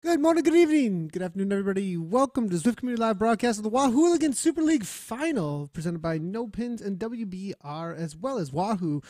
Good morning, good evening, good afternoon, everybody. Welcome to Zwift Community Live broadcast of the Wahooligan Super League Final, presented by No Pins and WBR, as well as Wahoo.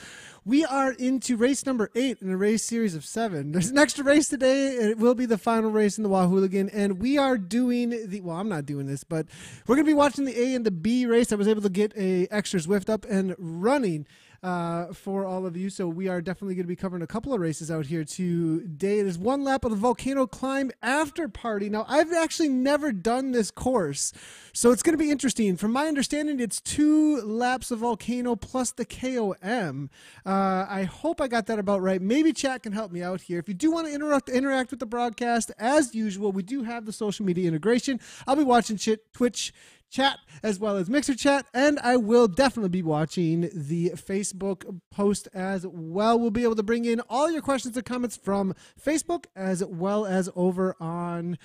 We are into race number 8 in a race series of 7. There's an extra race today, and it will be the final race in the Wahooligan, and we are doing the, well, I'm not doing this, but we're going to be watching the A and the B race. I was able to get a extra Zwift up and running for all of you, so we are definitely going to be covering a couple of races out here today. It is one lap of the Volcano Climb after party. Now, I've actually never done this course, so it's going to be interesting. From my understanding, it's 2 laps of Volcano plus the KOM. I hope I got that about right. Maybe chat can help me out here. If you do want to interact with the broadcast, as usual, we do have the social media integration. I'll be watching Twitch chat as well as Mixer chat, and I will definitely be watching the Facebook post as well. We'll be able to bring in all your questions and comments from Facebook as well as over on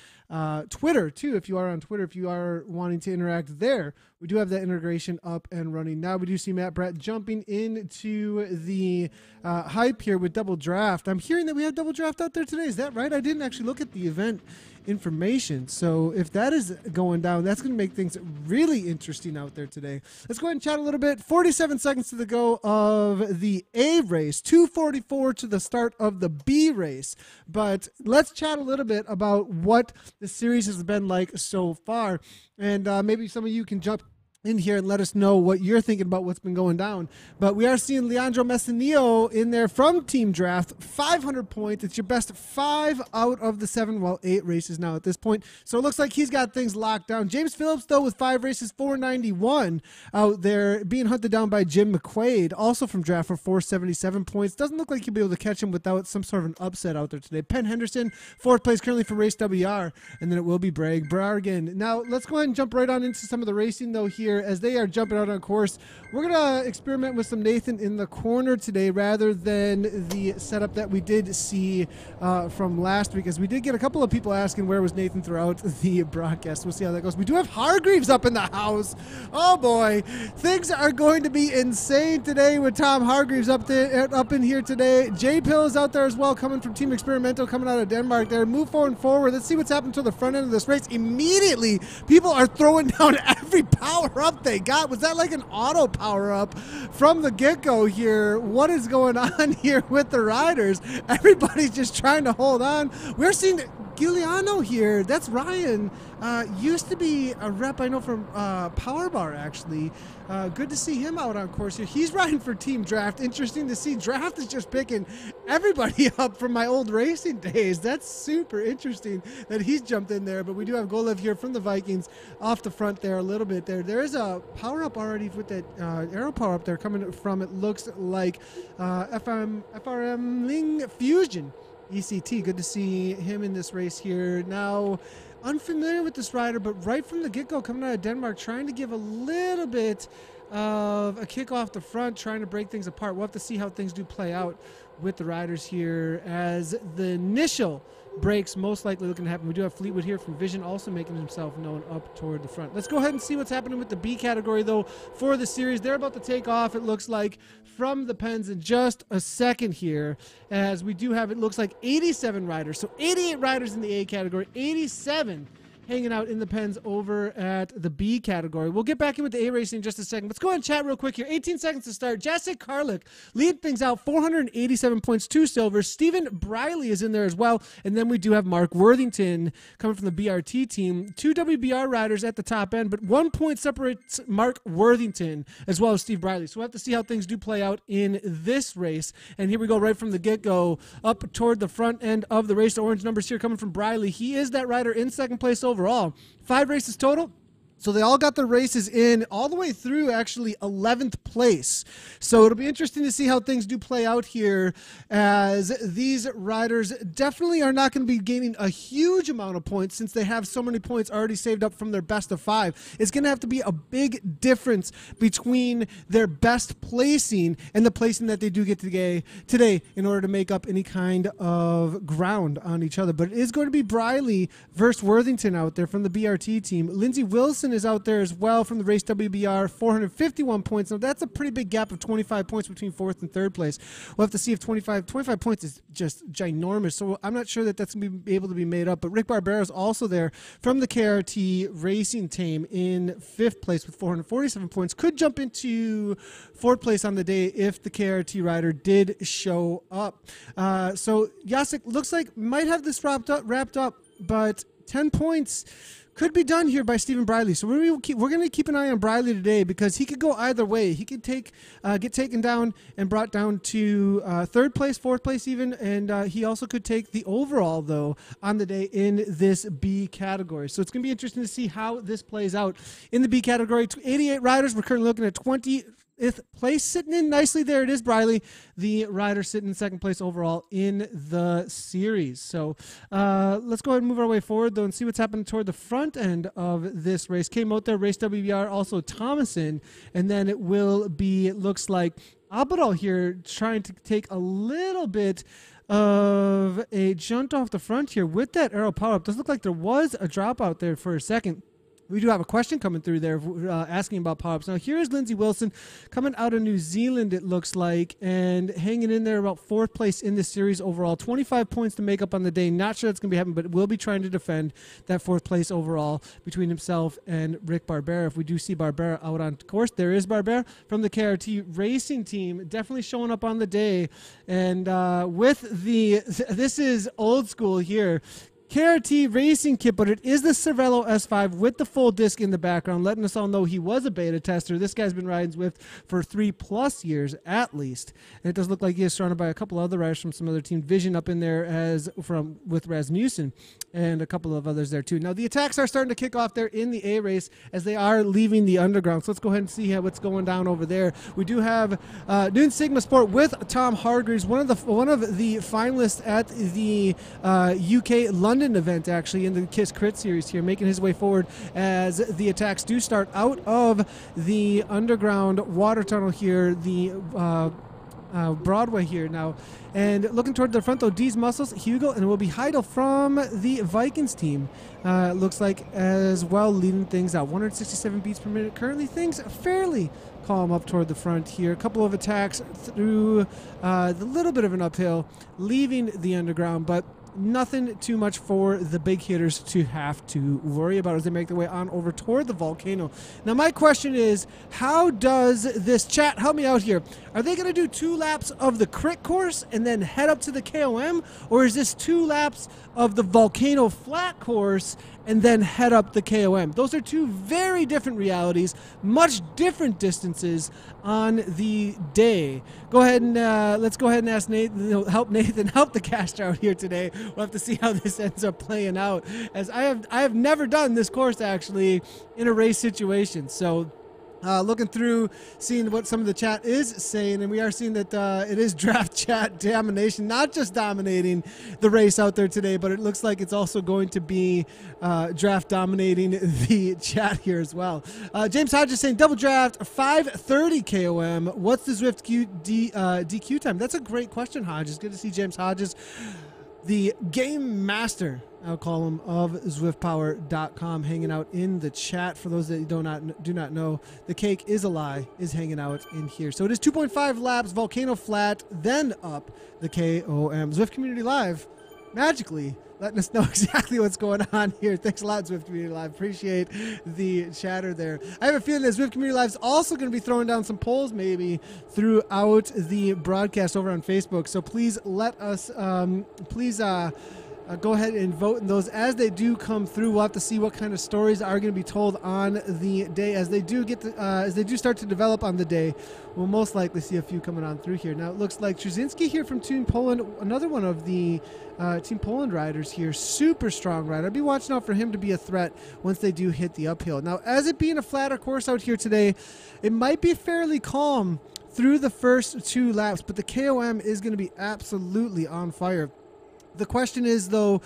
Twitter too. If you are on Twitter, if you are wanting to interact there, we do have that integration up and running now. We do see Matt Brett jumping into the hype here with double draft. I'm hearing that we have double draft out there today. Is that right? I didn't actually look at the event information, so if that is going down, that's going to make things really interesting out there today. Let's go ahead and chat a little bit. 47 seconds to the go of the A race, 2:44 to the start of the B race, but let's chat a little bit about what the series has been like so far, and maybe some of you can jump in here and let us know what you're thinking about what's been going down. But we are seeing Leandro Messinillo in there from Team Draft, 500 points. It's your best 5 out of the 7, well, 8 races now at this point. So it looks like he's got things locked down. James Phillips, though, with 5 races, 491 out there, being hunted down by Jim McQuaid, also from Draft for 477 points. Doesn't look like you'll be able to catch him without some sort of an upset out there today. Penn Henderson, 4th place currently for Race WR, and then it will be Bragg Bargan. Now, let's go ahead and jump right on into some of the racing, though, here. As they are jumping out on course, we're going to experiment with some Nathan in the corner today rather than the setup that we did see from last week, as we did get a couple of people asking where was Nathan throughout the broadcast. We'll see how that goes. We do have Hargreaves up in the house. Oh boy, things are going to be insane today with Tom Hargreaves up in here today. J Pill is out there as well, coming from Team Experimental, coming out of Denmark there. Move forward. Let's see what's happened to the front end of this race. Immediately, people are throwing down every power up they got. Was that like an auto power up from the get-go here? What is going on here with the riders? Everybody's just trying to hold on. We're seeing Giuliano here. That's Ryan. Used to be a rep, I know, from Power Bar, actually. Good to see him out on course here. He's riding for Team Draft. Interesting to see. Draft is just picking everybody up from my old racing days. That's super interesting that he's jumped in there. But we do have Golev here from the Vikings off the front there a little bit there. There is a power up already with that aero power up there coming from, it looks like, FRM Ling Fusion. ECT, good to see him in this race here. Now, unfamiliar with this rider, but right from the get-go, coming out of Denmark, trying to give a little bit of a kick off the front, trying to break things apart. We'll have to see how things do play out with the riders here, as the initial breaks most likely looking to happen. We do have Fleetwood here from Vision also making himself known up toward the front. Let's go ahead and see what's happening with the B category, though, for the series. They're about to take off, it looks like, from the pens in just a second here, as we do have, it looks like, 87 riders. So 88 riders in the A category, 87 hanging out in the pens over at the B category. We'll get back in with the A racing in just a second. Let's go ahead and chat real quick here. 18 seconds to start. Jacek Karlik lead things out, 487 points, 2 silvers. Stephen Briley is in there as well. And then we do have Mark Worthington coming from the BRT team. 2 WBR riders at the top end, but 1 point separates Mark Worthington as well as Steve Briley. So we'll have to see how things do play out in this race. And here we go right from the get-go up toward the front end of the race. The orange numbers here coming from Briley. He is that rider in second place overall. 5 races total. So they all got their races in all the way through, actually, 11th place. So it'll be interesting to see how things do play out here, as these riders definitely are not going to be gaining a huge amount of points since they have so many points already saved up from their best of 5. It's going to have to be a big difference between their best placing and the placing that they do get today in order to make up any kind of ground on each other. But it is going to be Briley versus Worthington out there from the BRT team. Lindsey Wilson Wilson is out there as well from the race WBR, 451 points. Now, that's a pretty big gap of 25 points between fourth and third place. We'll have to see if 25 points is just ginormous, so I'm not sure that that's going to be able to be made up. But Rick Barbera is also there from the KRT Racing Team in fifth place with 447 points. Could jump into fourth place on the day if the KRT rider did show up. So Jacek looks like might have this wrapped up, but 10 points could be done here by Stephen Briley. So we're going to keep an eye on Briley today because he could go either way. He could get taken down and brought down to third place, fourth place even, and he also could take the overall, though, on the day in this B category. So it's going to be interesting to see how this plays out. In the B category, 88 riders. We're currently looking at 20th place, sitting in nicely there. It is Briley, the rider sitting in second place overall in the series. So let's go ahead and move our way forward, though, and see what's happening toward the front end of this race. Came out there, race WBR, also Thomason, and then it will be, it looks like, Abadal here trying to take a little bit of a jaunt off the front here with that aero power-up. Does look like there was a drop out there for a second. We do have a question coming through there asking about power-ups. Now, here's Lindsey Wilson coming out of New Zealand, it looks like, and hanging in there about fourth place in this series overall. 25 points to make up on the day. Not sure that's going to be happening, but will be trying to defend that fourth place overall between himself and Rick Barbera. If we do see Barbera out on course, there is Barbera from the KRT Racing Team, definitely showing up on the day. And this is old school here. KRT Racing Kit, but it is the Cervelo S5 with the full disc in the background, letting us all know he was a beta tester. This guy's been riding Zwift for 3+ years at least, and it does look like he is surrounded by a couple other riders from some other team. Vision up in there with Rasmussen and a couple of others there too. Now the attacks are starting to kick off there in the A race as they are leaving the underground. So let's go ahead and see what's going down over there. We do have Noon Sigma Sport with Tom Hargreaves, one of the finalists at the UK London event, actually, in the Kiss Crit series here, making his way forward as the attacks do start out of the underground water tunnel here, the Broadway here now. And looking toward the front, though, D's Muscles, Hugo, and it will be Heidel from the Vikings team. Looks like as well, leading things out. 167 beats per minute. Currently, things fairly calm up toward the front here. A couple of attacks through the little bit of an uphill, leaving the underground, but nothing too much for the big hitters to have to worry about as they make their way on over toward the volcano. Now, my question is, how does this chat help me out here? Are they going to do 2 laps of the crit course and then head up to the KOM? Or is this 2 laps of the volcano flat course and then head up the KOM? Those are 2 very different realities, much different distances on the day. Go ahead and let's go ahead and ask Nathan, help the caster out here today. We'll have to see how this ends up playing out, as I have never done this course actually in a race situation. So looking through, seeing what some of the chat is saying, and we are seeing that it is draft chat domination, not just dominating the race out there today, but it looks like it's also going to be draft dominating the chat here as well. James Hodges saying double draft 5:30 KOM. What's the Zwift DQ time? That's a great question, Hodges. Good to see James Hodges, the game master, I'll call him, of ZwiftPower.com, hanging out in the chat. For those that do not know, the cake is a lie, is hanging out in here. So it is 2.5 laps, volcano flat, then up the KOM. Zwift Community Live, magically letting us know exactly what's going on here. Thanks a lot, Zwift Community Live. Appreciate the chatter there. I have a feeling that Zwift Community Live is also going to be throwing down some polls maybe throughout the broadcast over on Facebook. So please let us, go ahead and vote in those as they do come through. We'll have to see what kind of stories are going to be told on the day as they do start to develop on the day. We'll most likely see a few coming on through here. Now it looks like Trzynski here from Team Poland, another one of the Team Poland riders here, super strong rider. I'd be watching out for him to be a threat once they do hit the uphill. Now, as it being a flatter course out here today, it might be fairly calm through the first 2 laps, but the KOM is going to be absolutely on fire. The question is, though,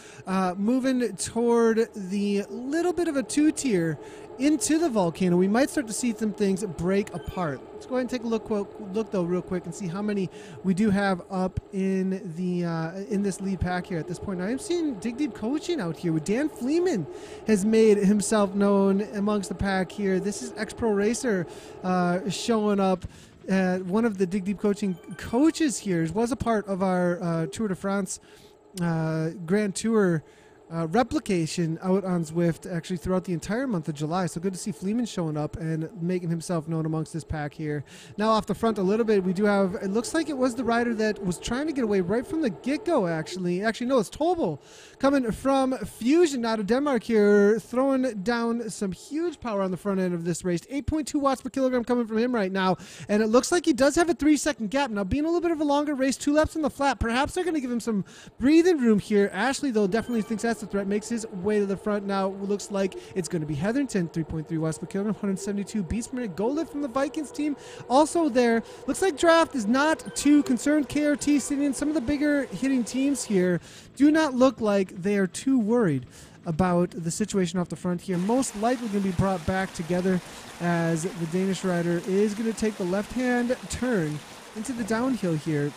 moving toward the little bit of a two-tier into the volcano, we might start to see some things break apart. Let's go ahead and take a look though real quick and see how many we do have up in the in this lead pack here at this point. Now, I'm seeing Dig Deep coaching out here with Dan Fleeman has made himself known amongst the pack here. This is Ex-Pro Racer showing up. One of the Dig Deep coaching coaches here was a part of our Tour de France Grand Tour replication out on Zwift actually throughout the entire month of July. So good to see Fleeman showing up and making himself known amongst this pack here. Now off the front a little bit, we do have, it looks like it was the rider that was trying to get away right from the get-go actually. Actually, no, it's Tobel coming from Fusion out of Denmark here, throwing down some huge power on the front end of this race. 8.2 watts per kilogram coming from him right now. And it looks like he does have a 3-second gap. Now, being a little bit of a longer race, 2 laps in the flat, perhaps they're going to give him some breathing room here. Ashley, though, definitely thinks that's the threat, makes his way to the front. Now looks like it's going to be Hetherington, 3.3 watts per kilogram, 172 beast per minute. Goal lift from the Vikings team also there. Looks like Draft is not too concerned. KRT sitting in some of the bigger hitting teams here do not look like they are too worried about the situation off the front here. Most likely going to be brought back together as the Danish rider is going to take the left-hand turn into the downhill here.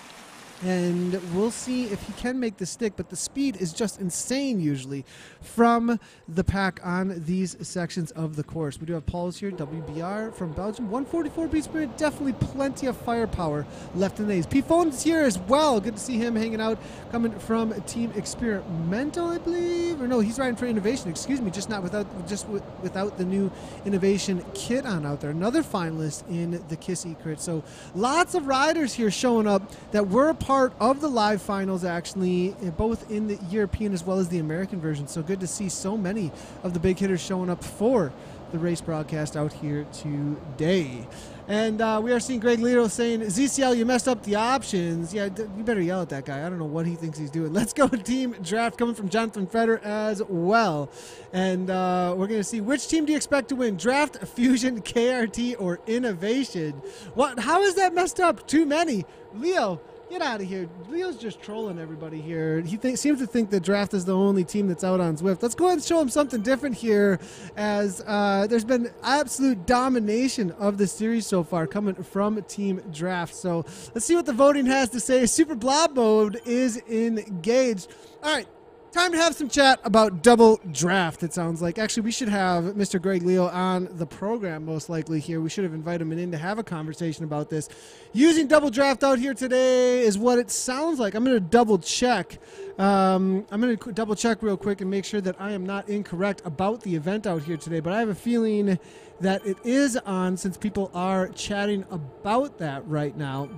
And we'll see if he can make the stick, but the speed is just insane usually from the pack on these sections of the course. We do have Paul's here, WBR from Belgium, 144 beats per minute, definitely plenty of firepower left in these. P-Phone's here as well. Good to see him hanging out, coming from Team Experimental, I believe. Or no, he's riding for Innovation, excuse me, without the new Innovation kit on out there. Another finalist in the Kissy crit. So lots of riders here showing up that were a part of the live finals, actually, both in the European as well as the American version. So good to see so many of the big hitters showing up for the race broadcast out here today. And we are seeing Greg Lito saying, ZCL, you messed up the options. Yeah, you better yell at that guy. I don't know what he thinks he's doing. Let's go Team Draft coming from Jonathan Feder as well. And we're going to see, which team do you expect to win? Draft, Fusion, KRT, or Innovation? What? How is that messed up? Too many. Leo, get out of here. Leo's just trolling everybody here. He seems to think that Draft is the only team that's out on Zwift. Let's go ahead and show him something different here, as there's been absolute domination of the series so far coming from Team Draft. So let's see what the voting has to say. Super Blob mode is engaged. All right. Time to have some chat about double draft, it sounds like. Actually, we should have Mr. Greg Leo on the program most likely here. We should have invited him in to have a conversation about this. Using double draft out here today is what it sounds like. I'm going to double check. I'm going to double check real quick and make sure that I am not incorrect about the event out here today. But I have a feeling that it is on, since people are chatting about that right now.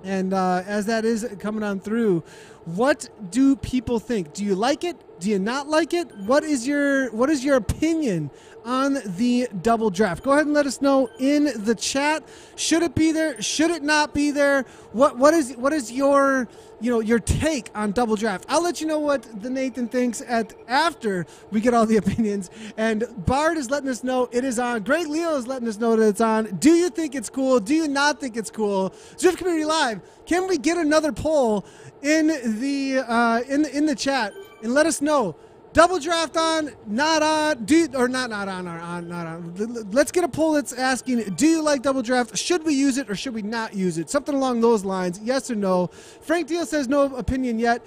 And as that is coming on through, what do people think? Do you like it? Do you not like it? What is your opinion on the double draft? Go ahead and let us know in the chat. Should it be there? Should it not be there? What is your your take on double draft? I'll let you know what the Nathan thinks after we get all the opinions. And Bard is letting us know it is on. Greg Leo is letting us know that it's on. Do you think it's cool? Do you not think it's cool? Zwift Community Live, can we get another poll in the chat and let us know? Double draft on, not on, not on. Let's get a poll that's asking, do you like double draft? Should we use it or should we not use it? Something along those lines, yes or no. Frank Deal says no opinion yet.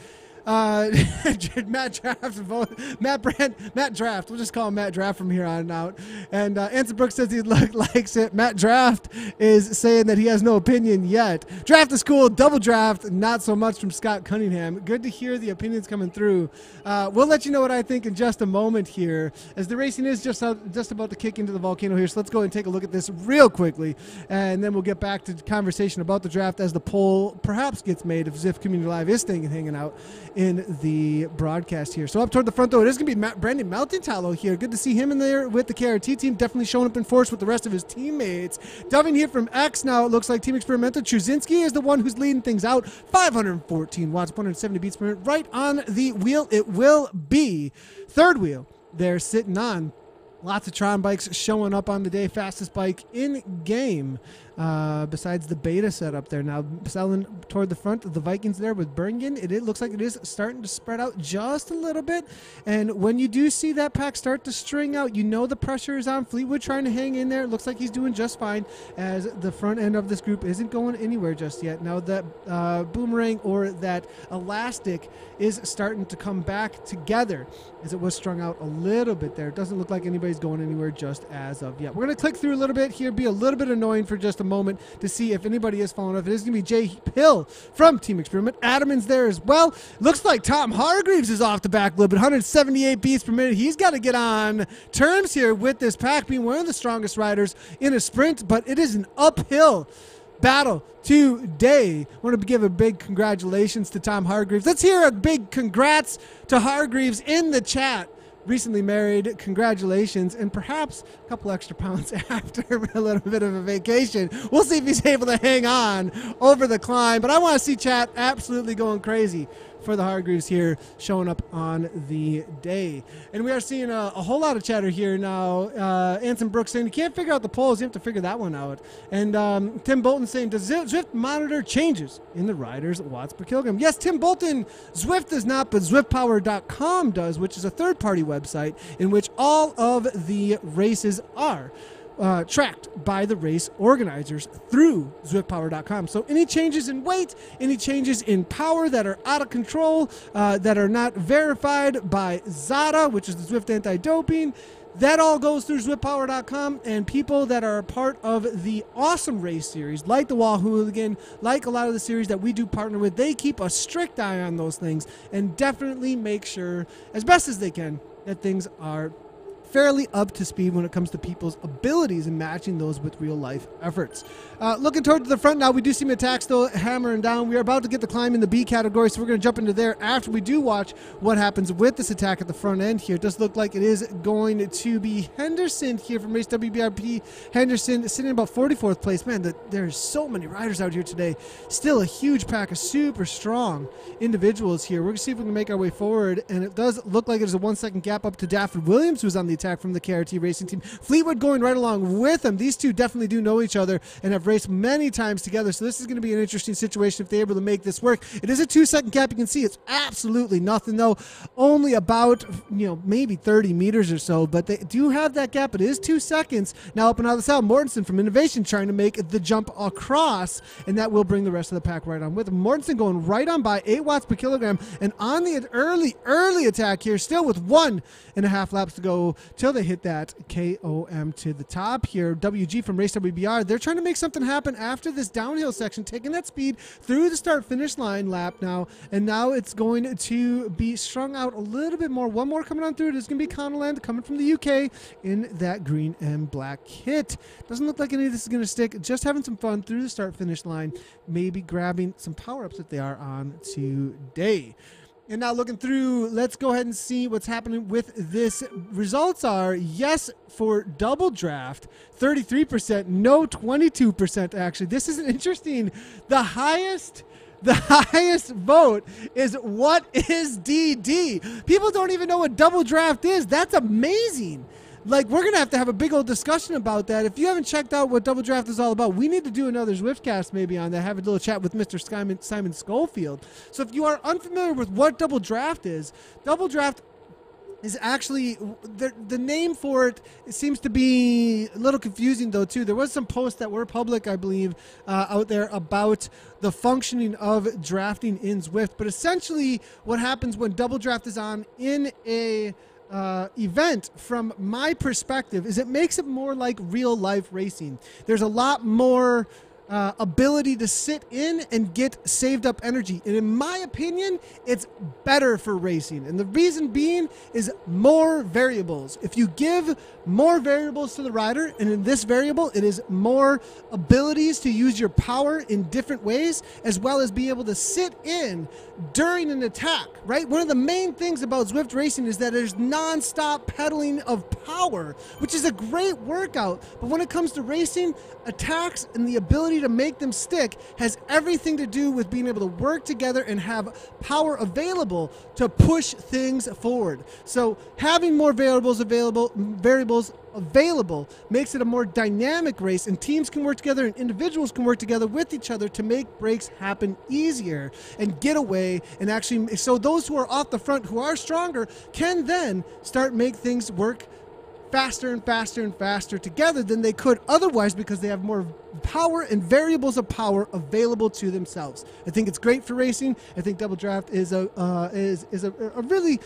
Matt Draft. We'll just call him Matt Draft from here on out. And Anson Brooks says he likes it. Matt Draft is saying that he has no opinion yet. Draft is cool. Double draft, not so much from Scott Cunningham. Good to hear the opinions coming through. We'll let you know what I think in just a moment here, as the racing is just about to kick into the volcano here. So let's go and take a look at this real quickly, and then we'll get back to the conversation about the draft as the poll perhaps gets made if Zwift Community Live is staying and hanging out in the broadcast here. So up toward the front, though, it is going to be Brandon Maltintalo here. Good to see him in there with the KRT team. Definitely showing up in force with the rest of his teammates. Delving here from X now, it looks like Team Experimental. Chuzinski is the one who's leading things out. 514 watts, 170 beats per minute. Right on the wheel it will be. Third wheel they're sitting on. Lots of Tron bikes showing up on the day. Fastest bike in game besides the beta set up there. Now selling toward the front of the Vikings there with Bergen, it looks like it is starting to spread out just a little bit. And when you do see that pack start to string out, you know the pressure is on Fleetwood trying to hang in there. It looks like he's doing just fine, as the front end of this group isn't going anywhere just yet. Now that boomerang or that elastic is starting to come back together, as it was strung out a little bit there. It doesn't look like anybody's going anywhere just as of yet. We're going to click through a little bit here, be a little bit annoying for just a moment to see if anybody is falling off. It is going to be Jay Hill from Team Experiment. Adamans there as well. Looks like Tom Hargreaves is off the back a little bit, 178 beats per minute. He's got to get on terms here with this pack, being one of the strongest riders in a sprint, but it is an uphill battle today. I want to give a big congratulations to Tom Hargreaves. Let's hear a big congrats to Hargreaves in the chat. Recently married, congratulations, and perhaps a couple extra pounds after a little bit of a vacation. We'll see if he's able to hang on over the climb, but I want to see chat absolutely going crazy for the Hargreaves here showing up on the day. And we are seeing a whole lot of chatter here now. Anson Brooks saying, you can't figure out the polls, you have to figure that one out. And Tim Bolton saying, does Zwift monitor changes in the riders' watts per kilogram? Yes, Tim Bolton, Zwift does not, but ZwiftPower.com does, which is a third-party website in which all of the races are tracked by the race organizers through ZwiftPower.com. So any changes in weight, any changes in power that are out of control, that are not verified by ZADA, which is the Zwift Anti-Doping, that all goes through ZwiftPower.com, and people that are a part of the awesome race series, like the Wahooligan, like a lot of the series that we do partner with, they keep a strict eye on those things and definitely make sure, as best as they can, that things are fairly up to speed when it comes to people's abilities and matching those with real life efforts. Looking toward the front now, we do see Metax still hammering down. We are about to get the climb in the B category, so we're going to jump into there after we do watch what happens with this attack at the front end here. It does look like it is going to be Henderson here from Race WBRP. Henderson sitting in about 44th place. Man, there's so many riders out here today. Still a huge pack of super strong individuals here. We're going to see if we can make our way forward, and it does look like there's a 1 second gap up to Dafford Williams, who's on the attack from the KRT racing team. Fleetwood going right along with them. These two definitely do know each other and have raced many times together, so this is going to be an interesting situation if they're able to make this work. It is a 2 second gap. You can see it's absolutely nothing though, only about maybe 30 meters or so, but they do have that gap. It is 2 seconds. Now up and out of the south, Mortensen from Innovation trying to make the jump across, and that will bring the rest of the pack right on with him. Mortensen going right on by 8 watts per kilogram, and on the early attack here, still with 1.5 laps to go till they hit that KOM to the top here. WG from Race WBR, they're trying to make something happen after this downhill section, taking that speed through the start-finish line lap now, and now it's going to be strung out a little bit more. One more coming on through. It is going to be Conaland coming from the UK in that green and black kit. Doesn't look like any of this is going to stick. Just having some fun through the start-finish line, maybe grabbing some power-ups that they are on today. And now looking through, let's go ahead and see what's happening with this. Results are, yes, for double draft, 33%, no, 22% actually. This is interesting. The highest vote is what is DD. People don't even know what double draft is. That's amazing. Like, we're going to have a big old discussion about that. If you haven't checked out what Double Draft is all about, we need to do another Zwiftcast maybe on that, have a little chat with Mr. Simon Schofield. So if you are unfamiliar with what Double Draft is actually, the name for it seems to be a little confusing though too. There was some posts that were public, I believe, out there about the functioning of drafting in Zwift. But essentially what happens when Double Draft is on in a event, from my perspective, is it makes it more like real life racing. There's a lot more ability to sit in and get saved up energy, and in my opinion it's better for racing, and the reason being is more variables. If you give more variables to the rider, and in this variable it is more abilities to use your power in different ways, as well as be able to sit in during an attack, right? One of the main things about Zwift racing is that there's non-stop pedaling of power, which is a great workout, but when it comes to racing, attacks and the ability ability to make them stick has everything to do with being able to work together and have power available to push things forward. So having more variables available makes it a more dynamic race, and teams can work together and individuals can work together with each other to make breaks happen easier and get away, and actually, so those who are off the front, who are stronger, can then start make things work faster and faster and faster together than they could otherwise, because they have more power and variables of power available to themselves. I think it's great for racing. I think Double Draft is a really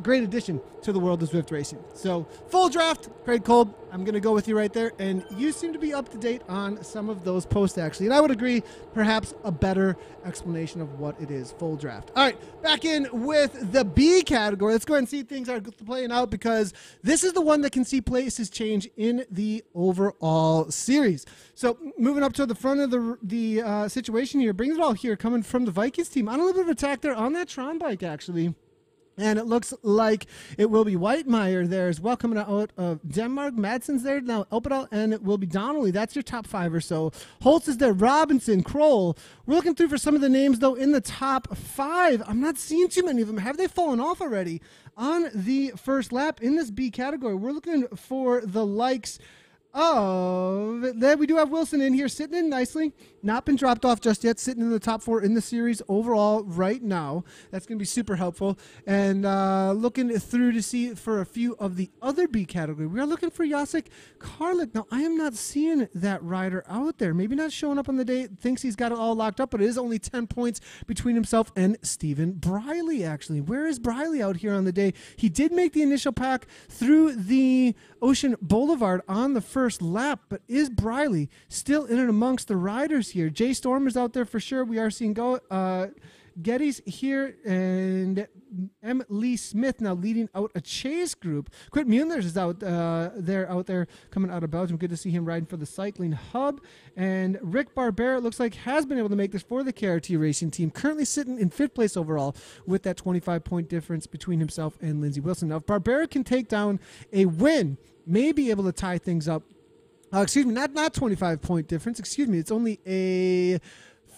great addition to the world of Zwift racing. So full draft, Craig Kolb, I'm going to go with you right there, and you seem to be up to date on some of those posts actually, and I would agree, perhaps a better explanation of what it is. Full draft. All right, back in with the B category. Let's go ahead and see things are playing out, because this is the one that can see places change in the overall series. So moving up to the front of the situation here, brings it all here, coming from the Vikings team on a little bit of attack there on that Tron bike actually. And it looks like it will be Whitemeyer there as well, coming out of Denmark. Madsen's there now, Elpidal, and it will be Donnelly. That's your top five or so. Holtz is there, Robinson, Kroll. We're looking through for some of the names, though, in the top five. I'm not seeing too many of them. Have they fallen off already on the first lap in this B category? We're looking for the likes of, we do have Wilson in here sitting in nicely, not been dropped off just yet, sitting in the top four in the series overall right now. That's going to be super helpful. And looking through to see for a few of the other B category, we are looking for Jacek Karlik. Now, I am not seeing that rider out there. Maybe not showing up on the day, thinks he's got it all locked up, but it is only 10 points between himself and Stephen Briley, actually. Where is Briley out here on the day? He did make the initial pack through the Ocean Boulevard on the first lap, but is Briley still in and amongst the riders here? Jay Storm is out there for sure. We are seeing Geddes here, and M. Lee Smith now leading out a chase group. Quint Muellers is out there coming out of Belgium. Good to see him riding for the Cycling Hub. And Rick Barbera, it looks like, has been able to make this for the KRT Racing team, currently sitting in 5th place overall with that 25-point difference between himself and Lindsey Wilson. Now, if Barbera can take down a win, may be able to tie things up. Excuse me, not 25-point difference. Excuse me, it's only a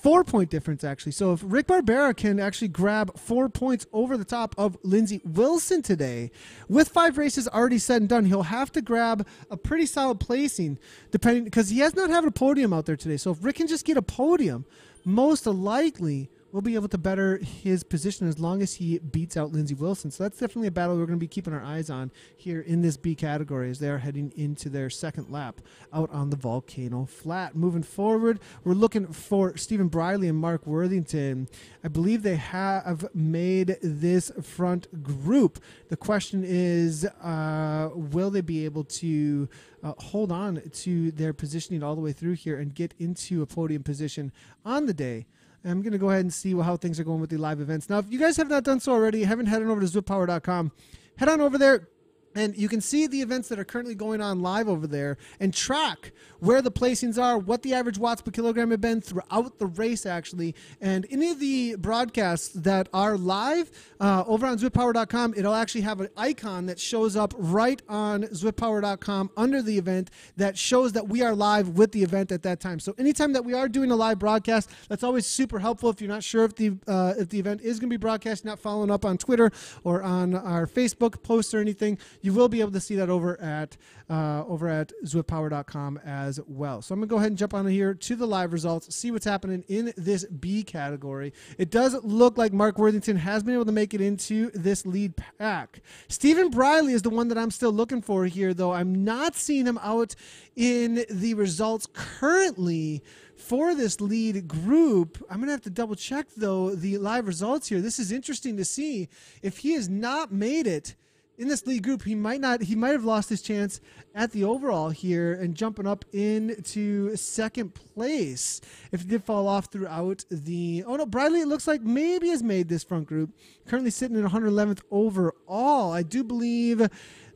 4-point difference, actually. So if Rick Barbera can actually grab 4 points over the top of Lindsey Wilson today, with 5 races already said and done, he'll have to grab a pretty solid placing, depending, because he has not had a podium out there today. So if Rick can just get a podium, most likely will be able to better his position as long as he beats out Lindsey Wilson. So that's definitely a battle we're going to be keeping our eyes on here in this B category as they are heading into their second lap out on the Volcano Flat. Moving forward, we're looking for Stephen Briley and Mark Worthington. I believe they have made this front group. The question is, will they be able to hold on to their positioning all the way through here and get into a podium position on the day? I'm going to go ahead and see how things are going with the live events. Now, if you guys have not done so already, haven't headed over to zwiftpower.com, head on over there, and you can see the events that are currently going on live over there and track where the placings are, what the average watts per kilogram have been throughout the race, actually. And any of the broadcasts that are live over on zwiftpower.com, it'll actually have an icon that shows up right on zwiftpower.com under the event that shows that we are live with the event at that time. So anytime that we are doing a live broadcast, that's always super helpful. If you're not sure if the event is going to be broadcast, not following up on Twitter or on our Facebook posts or anything, you will be able to see that over at zwiftpower.com as well. So I'm going to go ahead and jump on here to the live results, see what's happening in this B category. It does look like Mark Worthington has been able to make it into this lead pack. Stephen Briley is the one that I'm still looking for here, though. I'm not seeing him out in the results currently for this lead group. I'm going to have to double check, though, the live results here. This is interesting to see. If he has not made it in this lead group, he might have lost his chance at the overall here and jumping up into second place if he did fall off throughout the, oh no, Briley, it looks like maybe has made this front group, currently sitting at 111th overall. I do believe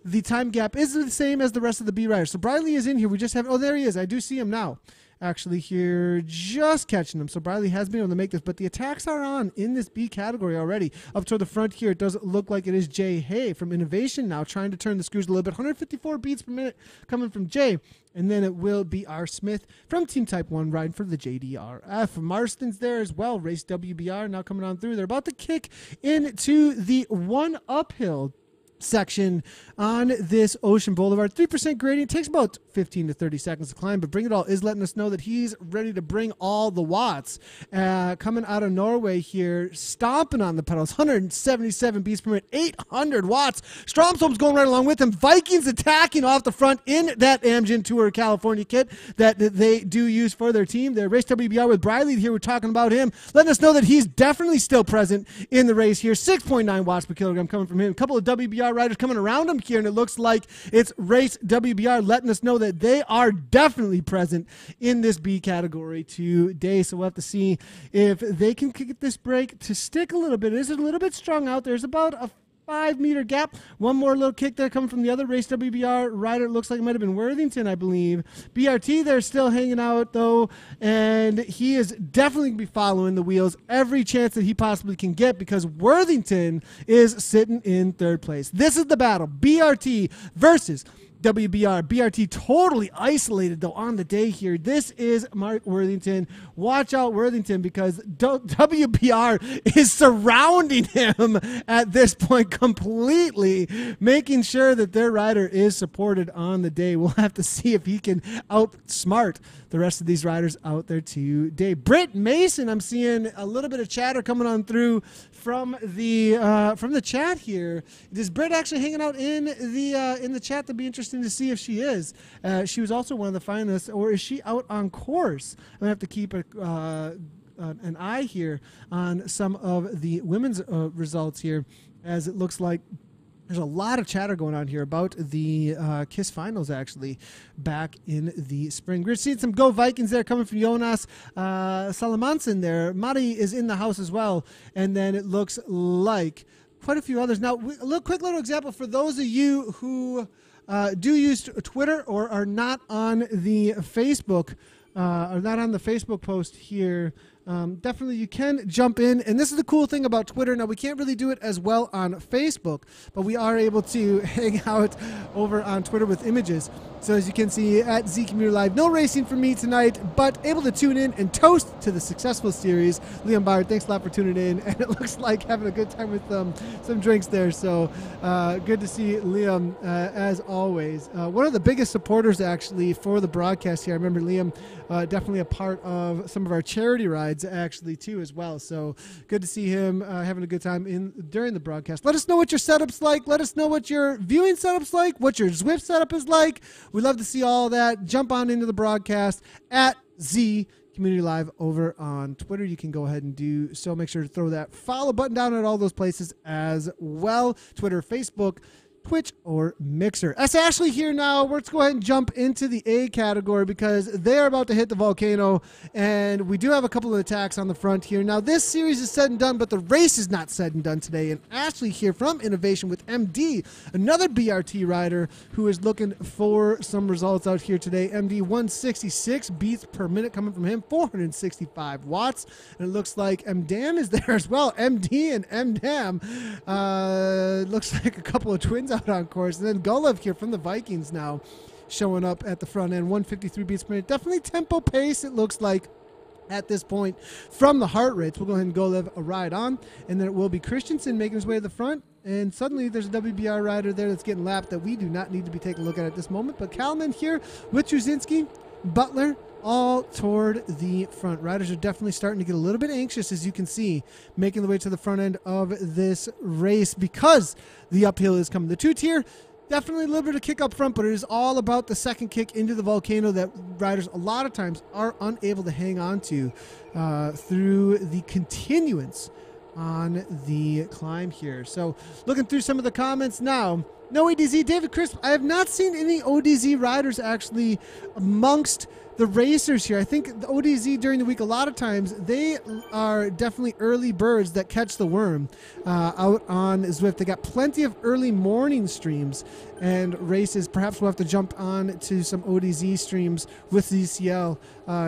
the time gap is the same as the rest of the B riders. So Briley is in here. We just have, oh, there he is. I do see him now actually here just catching him. So Briley has been able to make this, but the attacks are on in this B category already. Up toward the front here, it does look like it is Jay Hay from Innovation now trying to turn the screws a little bit. 154 beats per minute coming from Jay. And then it will be R. Smith from Team Type 1 riding for the JDRF. Marston's there as well. Race WBR now coming on through. They're about to kick into the one uphill section on this Ocean Boulevard. 3% gradient. Takes about 15 to 30 seconds to climb, but Bring It All is letting us know that he's ready to bring all the watts. Coming out of Norway here, stomping on the pedals. 177 beats per minute, 800 watts. Stromsholm's going right along with him. Vikings attacking off the front in that Amgen Tour California kit that they do use for their team. Their Race WBR with Briley here. We're talking about him, letting us know that he's definitely still present in the race here. 6.9 watts per kilogram coming from him. A couple of WBR riders coming around him here, and it looks like it's Race WBR letting us know that they are definitely present in this B category today. So we'll have to see if they can get this break to stick a little bit. It is a little bit strung out. There's about a 5-meter gap. One more little kick there coming from the other Race WBR rider. It looks like it might have been Worthington, I believe. BRT there still hanging out, though, and he is definitely going to be following the wheels every chance that he possibly can get because Worthington is sitting in third place. This is the battle. BRT versus WBR. BRT totally isolated, though, on the day here. This is Mark Worthington. Watch out, Worthington, because WBR is surrounding him at this point completely, making sure that their rider is supported on the day. We'll have to see if he can outsmart the rest of these riders out there today. Britt Mason, I'm seeing a little bit of chatter coming on through from the chat here. Is Britt actually hanging out in the chat? That'd be interesting to see if she is. She was also one of the finalists, or is she out on course? I'm gonna have to keep an eye here on some of the women's results here, as it looks like there's a lot of chatter going on here about the KISS finals, actually, back in the spring. We're seeing some Go Vikings there coming from Jonas Salamanson there. Mari is in the house as well. And then it looks like quite a few others. Now, a quick little example for those of you who do use Twitter or are not on the Facebook post here. Definitely you can jump in, and this is the cool thing about Twitter. Now, we can't really do it as well on Facebook, but we are able to hang out over on Twitter with images. So as you can see at Z Community Live, no racing for me tonight, but able to tune in and toast to the successful series. Liam Bard, thanks a lot for tuning in, and it looks like having a good time with some drinks there. So good to see Liam as always. One of the biggest supporters actually for the broadcast here. I remember Liam definitely a part of some of our charity rides actually too as well. So good to see him having a good time during the broadcast. Let us know what your setup's like. Let us know what your viewing setup's like, what your Zwift setup is like. We'd love to see all that. Jump on into the broadcast at Z Community Live over on Twitter. You can go ahead and do so. Make sure to throw that follow button down at all those places as well. Twitter, Facebook, Twitch, or Mixer. S. Ashley here now. Let's go ahead and jump into the A category because they're about to hit the volcano, and we do have a couple of attacks on the front here. Now, this series is said and done, but the race is not said and done today. And Ashley here from Innovation with MD, another BRT rider who is looking for some results out here today. MD 166 beats per minute coming from him, 465 watts. And it looks like MDAM is there as well. MD and MDAM. Looks like a couple of twins out on course. And then Golev here from the Vikings now showing up at the front end. 153 beats per minute. Definitely tempo pace, it looks like, at this point from the heart rates. We'll go ahead and Golev a ride on, and then it will be Christensen making his way to the front. And suddenly there's a WBR rider there that's getting lapped that we do not need to be taking a look at this moment. But Kalman here with Truzinski, Butler, all toward the front. Riders are definitely starting to get a little bit anxious, as you can see, making the way to the front end of this race because the uphill is coming. The two-tier, definitely a little bit of kick up front, but it is all about the second kick into the volcano that riders a lot of times are unable to hang on to through the continuance on the climb here. So looking through some of the comments now, No ADZ. David Crisp, I have not seen any ODZ riders actually amongst the racers here. I think the ODZ during the week, a lot of times, they are definitely early birds that catch the worm out on Zwift. They got plenty of early morning streams and races. Perhaps we'll have to jump on to some ODZ streams with ZCL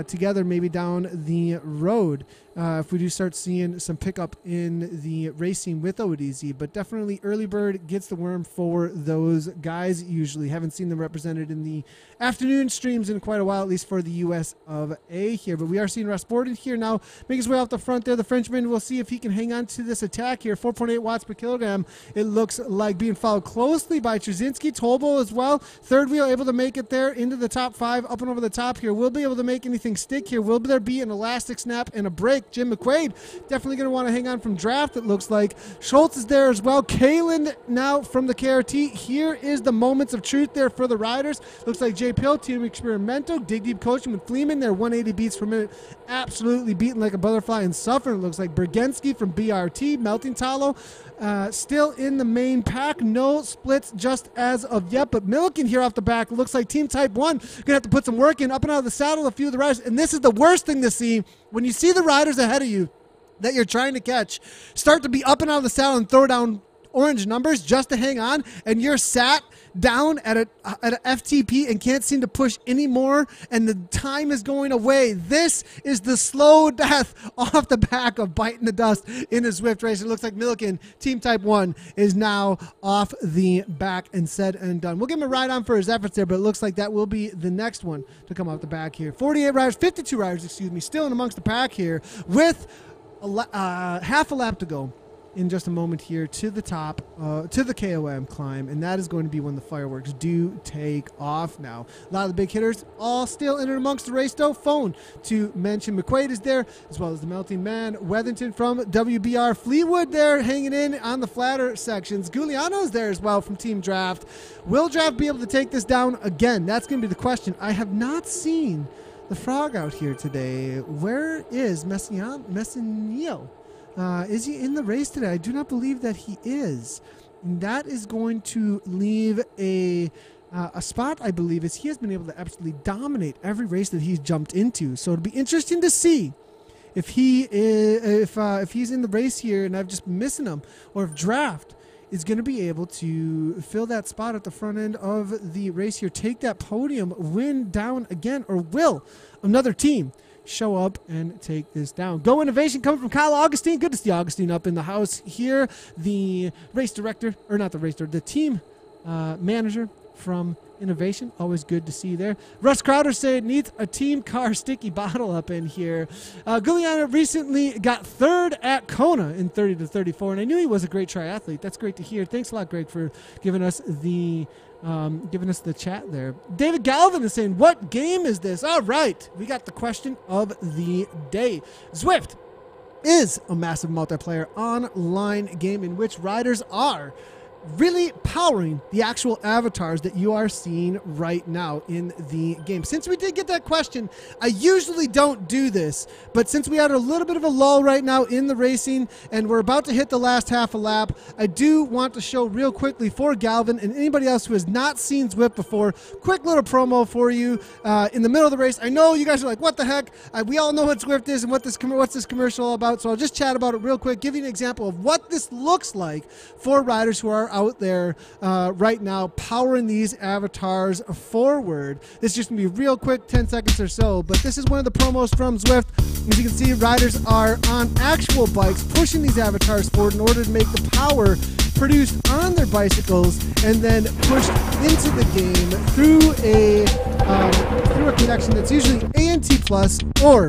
together, maybe down the road. If we do start seeing some pickup in the racing with ODZ, but definitely early bird gets the worm for those guys. Usually haven't seen them represented in the afternoon streams in quite a while, at least for the US of A here. But we are seeing Rasputin here now make his way off the front there. The Frenchman, we'll see if he can hang on to this attack here. 4.8 watts per kilogram. It looks like being followed closely by Trzynski. Tolbo as well. Third wheel able to make it there into the top 5, up and over the top here. Will be able to make anything stick here. Will there be an elastic snap and a break? Jim McQuaid definitely going to want to hang on from draft, it looks like. Schultz is there as well. Kalen now from the KRT. Here is the moments of truth there for the riders. Looks like Jay Pill, Team Experimento, Dig Deep coaching with Fleeman there, 180 beats per minute. Absolutely beaten like a butterfly and suffering. It looks like Bergenski from BRT, Melting Tallow. Still in the main pack. No splits just as of yet, but Milliken here off the back. Looks like Team Type 1 going to have to put some work in, up and out of the saddle, a few of the riders. And this is the worst thing to see when you see the riders ahead of you that you're trying to catch start to be up and out of the saddle and throw down orange numbers just to hang on, and you're sat down at a FTP and can't seem to push anymore, and the time is going away. This is the slow death off the back of biting the dust in a Zwift race. It looks like Milliken, Team Type 1, is now off the back and said and done. We'll give him a ride on for his efforts there, but it looks like that will be the next one to come off the back here. 52 riders, excuse me, still in amongst the pack here with half a lap to go in just a moment here to the top, to the KOM climb, and that is going to be when the fireworks do take off now. A lot of the big hitters all still in and amongst the race, though. Phone to mention McQuaid is there, as well as the Melting Man. Weathington from WBR. Fleetwood there hanging in on the flatter sections. Giuliano is there as well from Team Draft. Will Draft be able to take this down again? That's going to be the question. I have not seen the frog out here today. Where is Messinio? Is he in the race today? I do not believe that he is. And that is going to leave a spot, I believe, as he has been able to absolutely dominate every race that he's jumped into. So it'll be interesting to see if he is, if he's in the race here and I've just been missing him, or if Draft is going to be able to fill that spot at the front end of the race here, take that podium, win down again, or will another team show up and take this down? Go Innovation coming from Kyle Augustine. Good to see Augustine up in the house here. The race director, or not the race director, the team manager from Innovation. Always good to see there. Russ Crowder said needs a team car sticky bottle up in here. Giuliano recently got third at Kona in 30 to 34, and I knew he was a great triathlete. That's great to hear. Thanks a lot, Greg, for giving us the chat there. David Galvin is saying, what game is this? All right, we got the question of the day. Zwift is a massive multiplayer online game in which riders are really powering the actual avatars that you are seeing right now in the game. Since we did get that question, I usually don't do this, but since we had a little bit of a lull right now in the racing and we're about to hit the last half a lap, I do want to show real quickly for Galvin and anybody else who has not seen Zwift before, quick little promo for you in the middle of the race. I know you guys are like, what the heck? We all know what Zwift is and what's this commercial all about, so I'll just chat about it real quick, give you an example of what this looks like for riders who are out there right now powering these avatars forward. This is just gonna be real quick, 10 seconds or so, but this is one of the promos from Zwift. As you can see, riders are on actual bikes pushing these avatars forward in order to make the power produced on their bicycles and then pushed into the game through a connection that's usually ANT plus or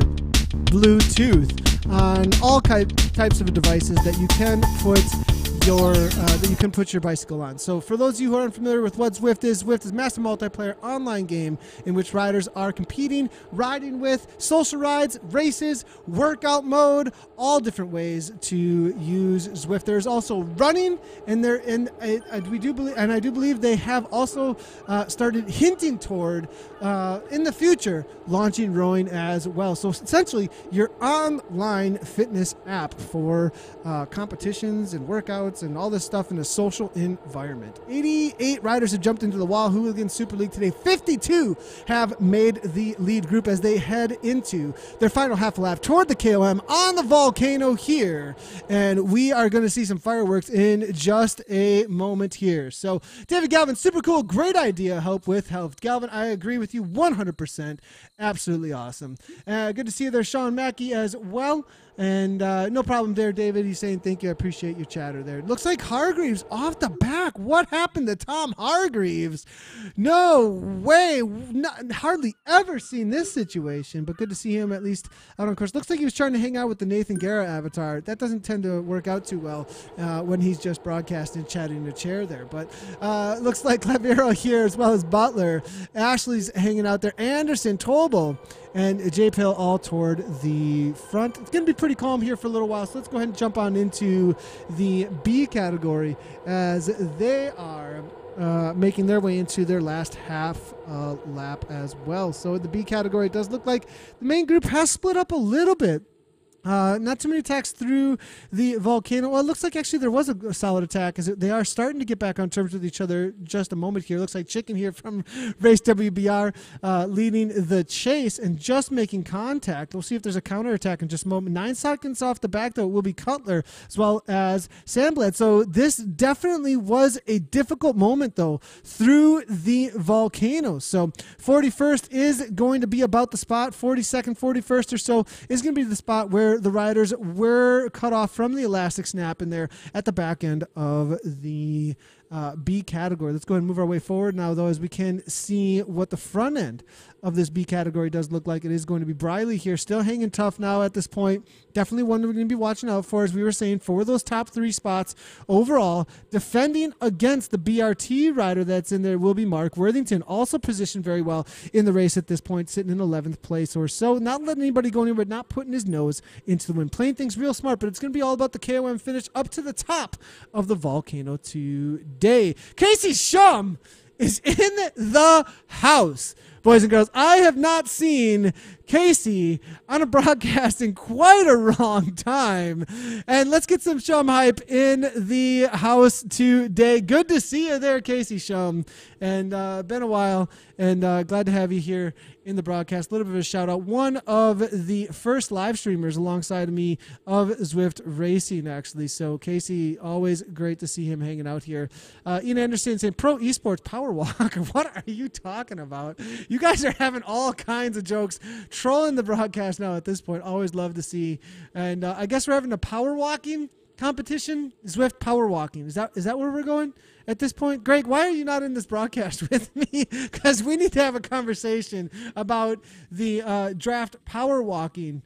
Bluetooth on all types of devices that you can put your bicycle on. So for those of you who are unfamiliar with what Zwift is a massive multiplayer online game in which riders are competing, riding with, social rides, races, workout mode, all different ways to use Zwift. There's also running, and I do believe they have also started hinting toward in the future launching rowing as well. So essentially your online fitness app for competitions and workouts workouts and all this stuff in a social environment. 88 riders have jumped into the Wahooligan Super League today. 52 have made the lead group as they head into their final half lap toward the KOM on the volcano here. And we are going to see some fireworks in just a moment here. So David Galvin, super cool. Great idea. Help with health. Galvin, I agree with you 100%. Absolutely awesome. Good to see you there, Sean Mackey, as well. And no problem there, David. He's saying thank you. I appreciate your chatter there. Looks like Hargreaves off the back. What happened to Tom Hargreaves? No way. Hardly ever seen this situation, but good to see him at least out on course. Looks like he was trying to hang out with the Nathan Guerra avatar. That doesn't tend to work out too well when he's just broadcasting, chatting in a chair there. But looks like Clavero here as well as Butler. Ashley's hanging out there. Anderson, Tobel, and J-Pill all toward the front. It's going to be pretty calm here for a little while, so let's go ahead and jump on into the B category as they are making their way into their last half lap as well. So the B category, it does look like the main group has split up a little bit. Not too many attacks through the volcano. Well, it looks like actually there was a solid attack as they are starting to get back on terms with each other just a moment here. Looks like Chicken here from Race WBR leading the chase and just making contact. We'll see if there's a counter attack in just a moment. 9 seconds off the back, though, will be Cutler as well as Sandblad. So this definitely was a difficult moment, though, through the volcano. So 41st is going to be about the spot. 42nd, 41st or so is going to be the spot where the riders were cut off from the elastic snap in there at the back end of the B category. Let's go ahead and move our way forward now, though, as we can see what the front end of this B category does look like. It is going to be Briley here, still hanging tough now at this point. Definitely one we're going to be watching out for, as we were saying, for those top 3 spots overall. Defending against the BRT rider that's in there will be Mark Worthington, also positioned very well in the race at this point, sitting in 11th place or so. Not letting anybody go anywhere, not putting his nose into the wind. Playing things real smart, but it's going to be all about the KOM finish up to the top of the volcano today. Casey Shum is in the house. Boys and girls, I have not seen Casey on a broadcast in quite a long time. And let's get some Shum hype in the house today. Good to see you there, Casey Shum. And been a while, and glad to have you here in the broadcast. A little bit of a shout out. One of the first live streamers alongside me of Zwift Racing, actually. So Casey, always great to see him hanging out here. Ian Anderson saying, Pro Esports Power Walk. What are you talking about? You guys are having all kinds of jokes, trolling the broadcast now at this point. Always love to see. And I guess we're having a power walking competition. Zwift power walking. Is that where we're going at this point? Greg, why are you not in this broadcast with me? Because we need to have a conversation about the draft power walking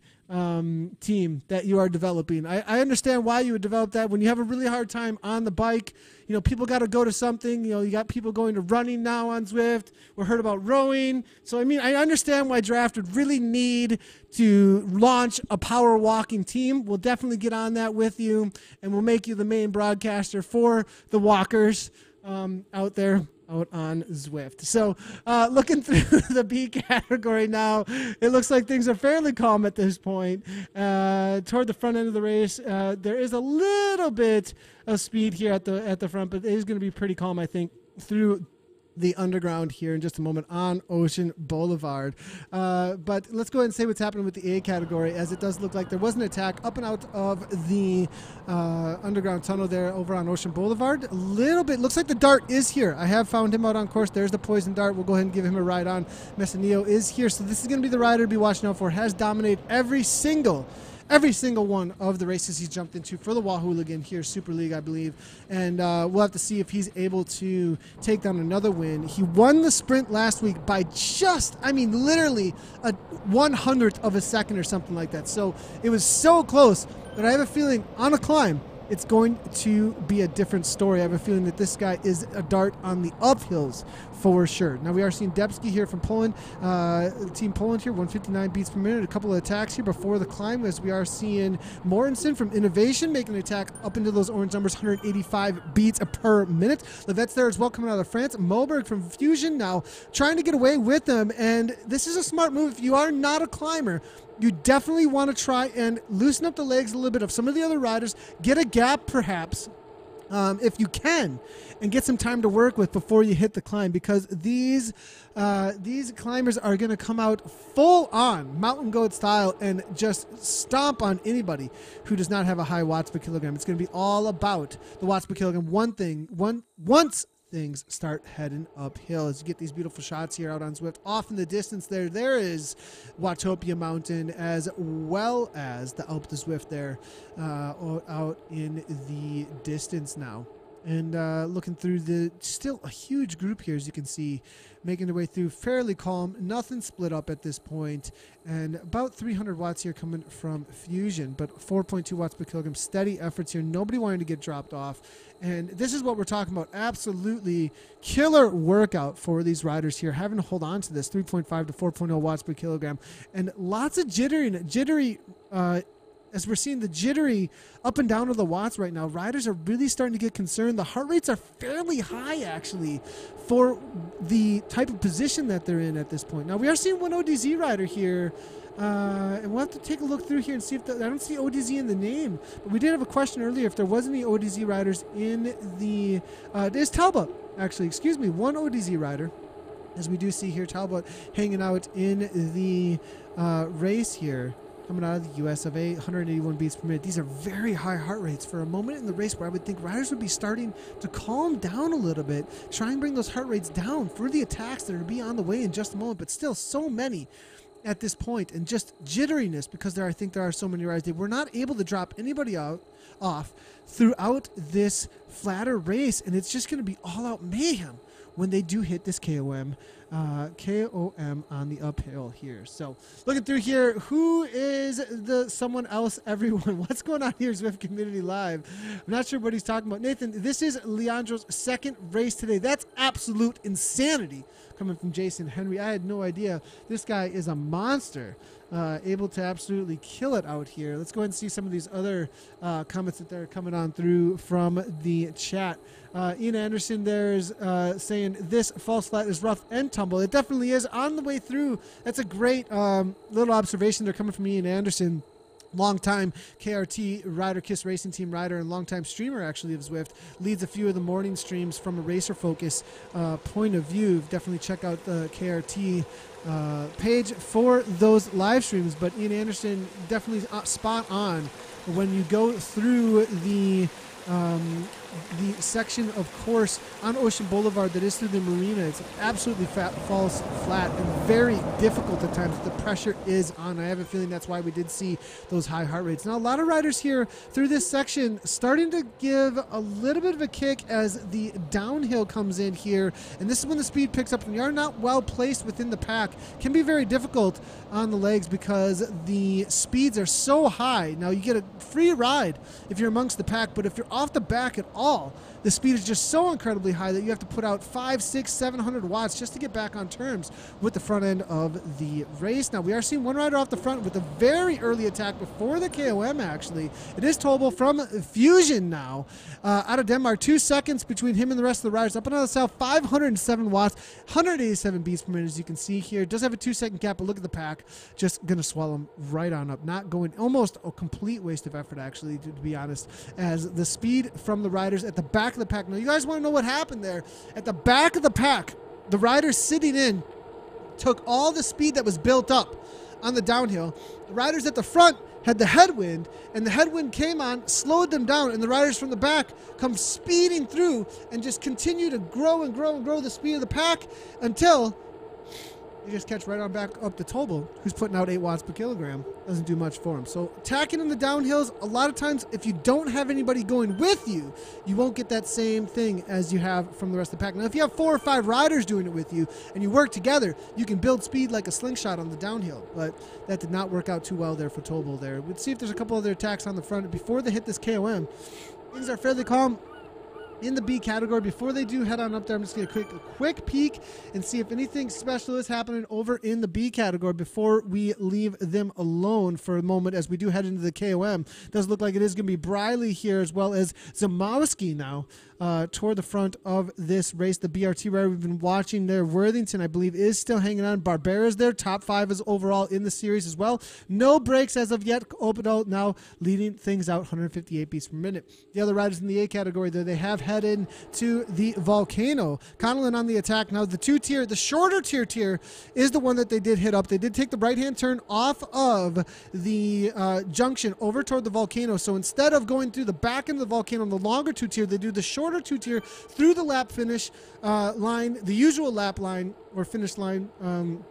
team that you are developing. I understand why you would develop that when you have a really hard time on the bike. You know, people got to go to something. You know, you got people going to running now on Zwift. We heard about rowing. So, I mean, I understand why Draft would really need to launch a power walking team. We'll definitely get on that with you, and we'll make you the main broadcaster for the walkers out there. Out on Zwift. So looking through the B category now, it looks like things are fairly calm at this point. Toward the front end of the race, there is a little bit of speed here at the front, but it is going to be pretty calm, I think, through the underground here in just a moment on Ocean Boulevard. But let's go ahead and say what's happening with the A category, as it does look like there was an attack up and out of the underground tunnel there over on Ocean Boulevard. A little bit, looks like the Dart is here. I have found him out on course. There's the Poison Dart. We'll go ahead and give him a ride on. Messineo is here. So this is going to be the rider to be watching out for. Has dominated every single one of the races he's jumped into for the Wahooligan here, Super League, I believe. And we'll have to see if he's able to take down another win. He won the sprint last week by just, I mean, literally a 100th of a second or something like that. So it was so close, but I have a feeling on a climb, it's going to be a different story. I have a feeling that this guy is a dart on the uphills for sure. Now we are seeing Debski here from Poland, Team Poland here, 159 beats per minute. A couple of attacks here before the climb, as we are seeing Mortensen from Innovation making an attack up into those orange numbers, 185 beats per minute. Levette's there as well, coming out of France. Moberg from Fusion now trying to get away with them, and this is a smart move. If you are not a climber, you definitely want to try and loosen up the legs a little bit of some of the other riders, get a gap perhaps if you can, and get some time to work with before you hit the climb, because these climbers are going to come out full on mountain goat style and just stomp on anybody who does not have a high watts per kilogram. It's going to be all about the watts per kilogram. Once things start heading uphill, as you get these beautiful shots here out on Zwift. Off in the distance there is Watopia Mountain, as well as the Alpe de Zwift there out in the distance now. And looking through still a huge group here, as you can see, making their way through, fairly calm, nothing split up at this point, and about 300 watts here coming from Fusion, but 4.2 watts per kilogram, steady efforts here, nobody wanting to get dropped off. And this is what we're talking about, absolutely killer workout for these riders here, having to hold on to this 3.5 to 4.0 watts per kilogram, and lots of jittery as we're seeing the jittery up and down of the watts right now. Riders are really starting to get concerned. The heart rates are fairly high, actually, for the type of position that they're in at this point. Now, we are seeing one ODZ rider here, and we'll have to take a look through here and see if I don't see ODZ in the name, but we did have a question earlier if there was any ODZ riders in the there's Talbot, actually, excuse me, one ODZ rider, as we do see here, Talbot hanging out in the race here, coming out of the US of A, 181 beats per minute. These are very high heart rates for a moment in the race where I would think riders would be starting to calm down a little bit, try and bring those heart rates down for the attacks that are to be on the way in just a moment, but still so many at this point, and just jitteriness because I think there are so many riders. They were not able to drop anybody off throughout this flatter race, and it's just going to be all-out mayhem when they do hit this KOM on the uphill here. So looking through here, who is the someone else, everyone? What's going on here, Zwift Community Live? I'm not sure what he's talking about. Nathan, this is Leandro's second race today. That's absolute insanity coming from Jason Henry. I had no idea. This guy is a monster, able to absolutely kill it out here. Let's go ahead and see some of these other comments that are coming on through from the chat. Ian Anderson there's saying this false flat is rough and tumble. It definitely is on the way through. That's a great little observation. They're coming from Ian Anderson, longtime KRT rider, KISS Racing Team rider, and longtime streamer actually of Zwift. Leads a few of the morning streams from a racer focus point of view. Definitely check out the KRT page for those live streams. But Ian Anderson definitely spot on when you go through the section of course on Ocean Boulevard that is through the marina. It's absolutely falls flat and very difficult at times. The pressure is on. I have a feeling that's why we did see those high heart rates. Now, a lot of riders here through this section starting to give a little bit of a kick as the downhill comes in here, and this is when the speed picks up. When you're not well placed within the pack, it can be very difficult on the legs because the speeds are so high. Now, you get a free ride if you're amongst the pack, but if you're off the back at all, the speed is just so incredibly high that you have to put out 500, 600, 700 watts just to get back on terms with the front end of the race. Now, we are seeing one rider off the front with a very early attack before the KOM, actually. It is Tobel from Fusion now, out of Denmark. 2 seconds between him and the rest of the riders. Up and on the south, 507 watts, 187 beats per minute, as you can see here. It does have a 2-second gap, but look at the pack. Just going to swallow him right on up. Not going, almost a complete waste of effort, actually, to be honest, as the speed from the riders at the back of the pack. Now, you guys want to know what happened there? At the back of the pack, the riders sitting in took all the speed that was built up on the downhill. The riders at the front had the headwind, and the headwind came on, slowed them down, and the riders from the back come speeding through and just continue to grow and grow and grow the speed of the pack until you just catch right on back up to Tobel, who's putting out 8 watts per kilogram. Doesn't do much for him. So attacking in the downhills, a lot of times if you don't have anybody going with you, you won't get that same thing as you have from the rest of the pack. Now, if you have 4 or 5 riders doing it with you and you work together, you can build speed like a slingshot on the downhill. But that did not work out too well there for Tobel there. We'll see if there's a couple other attacks on the front before they hit this KOM. Things are fairly calm in the B category. Before they do head on up there, I'm just going to quick peek and see if anything special is happening over in the B category before we leave them alone for a moment as we do head into the KOM. Does look like it is going to be Briley here as well as Zamowski now toward the front of this race. The BRT rider we've been watching there, Worthington, I believe, is still hanging on. Barbera's there. Top 5 is overall in the series as well. No breaks as of yet. Obito now leading things out, 158 beats per minute. The other riders in the A category there, they have headed to the Volcano. Connellan on the attack. Now the the shorter tier is the one that they did hit up. They did take the right-hand turn off of the junction over toward the Volcano. So instead of going through the back end of the Volcano on the longer 2-tier, they do the shorter 2-tier through the lap finish line, the usual lap line or finish line on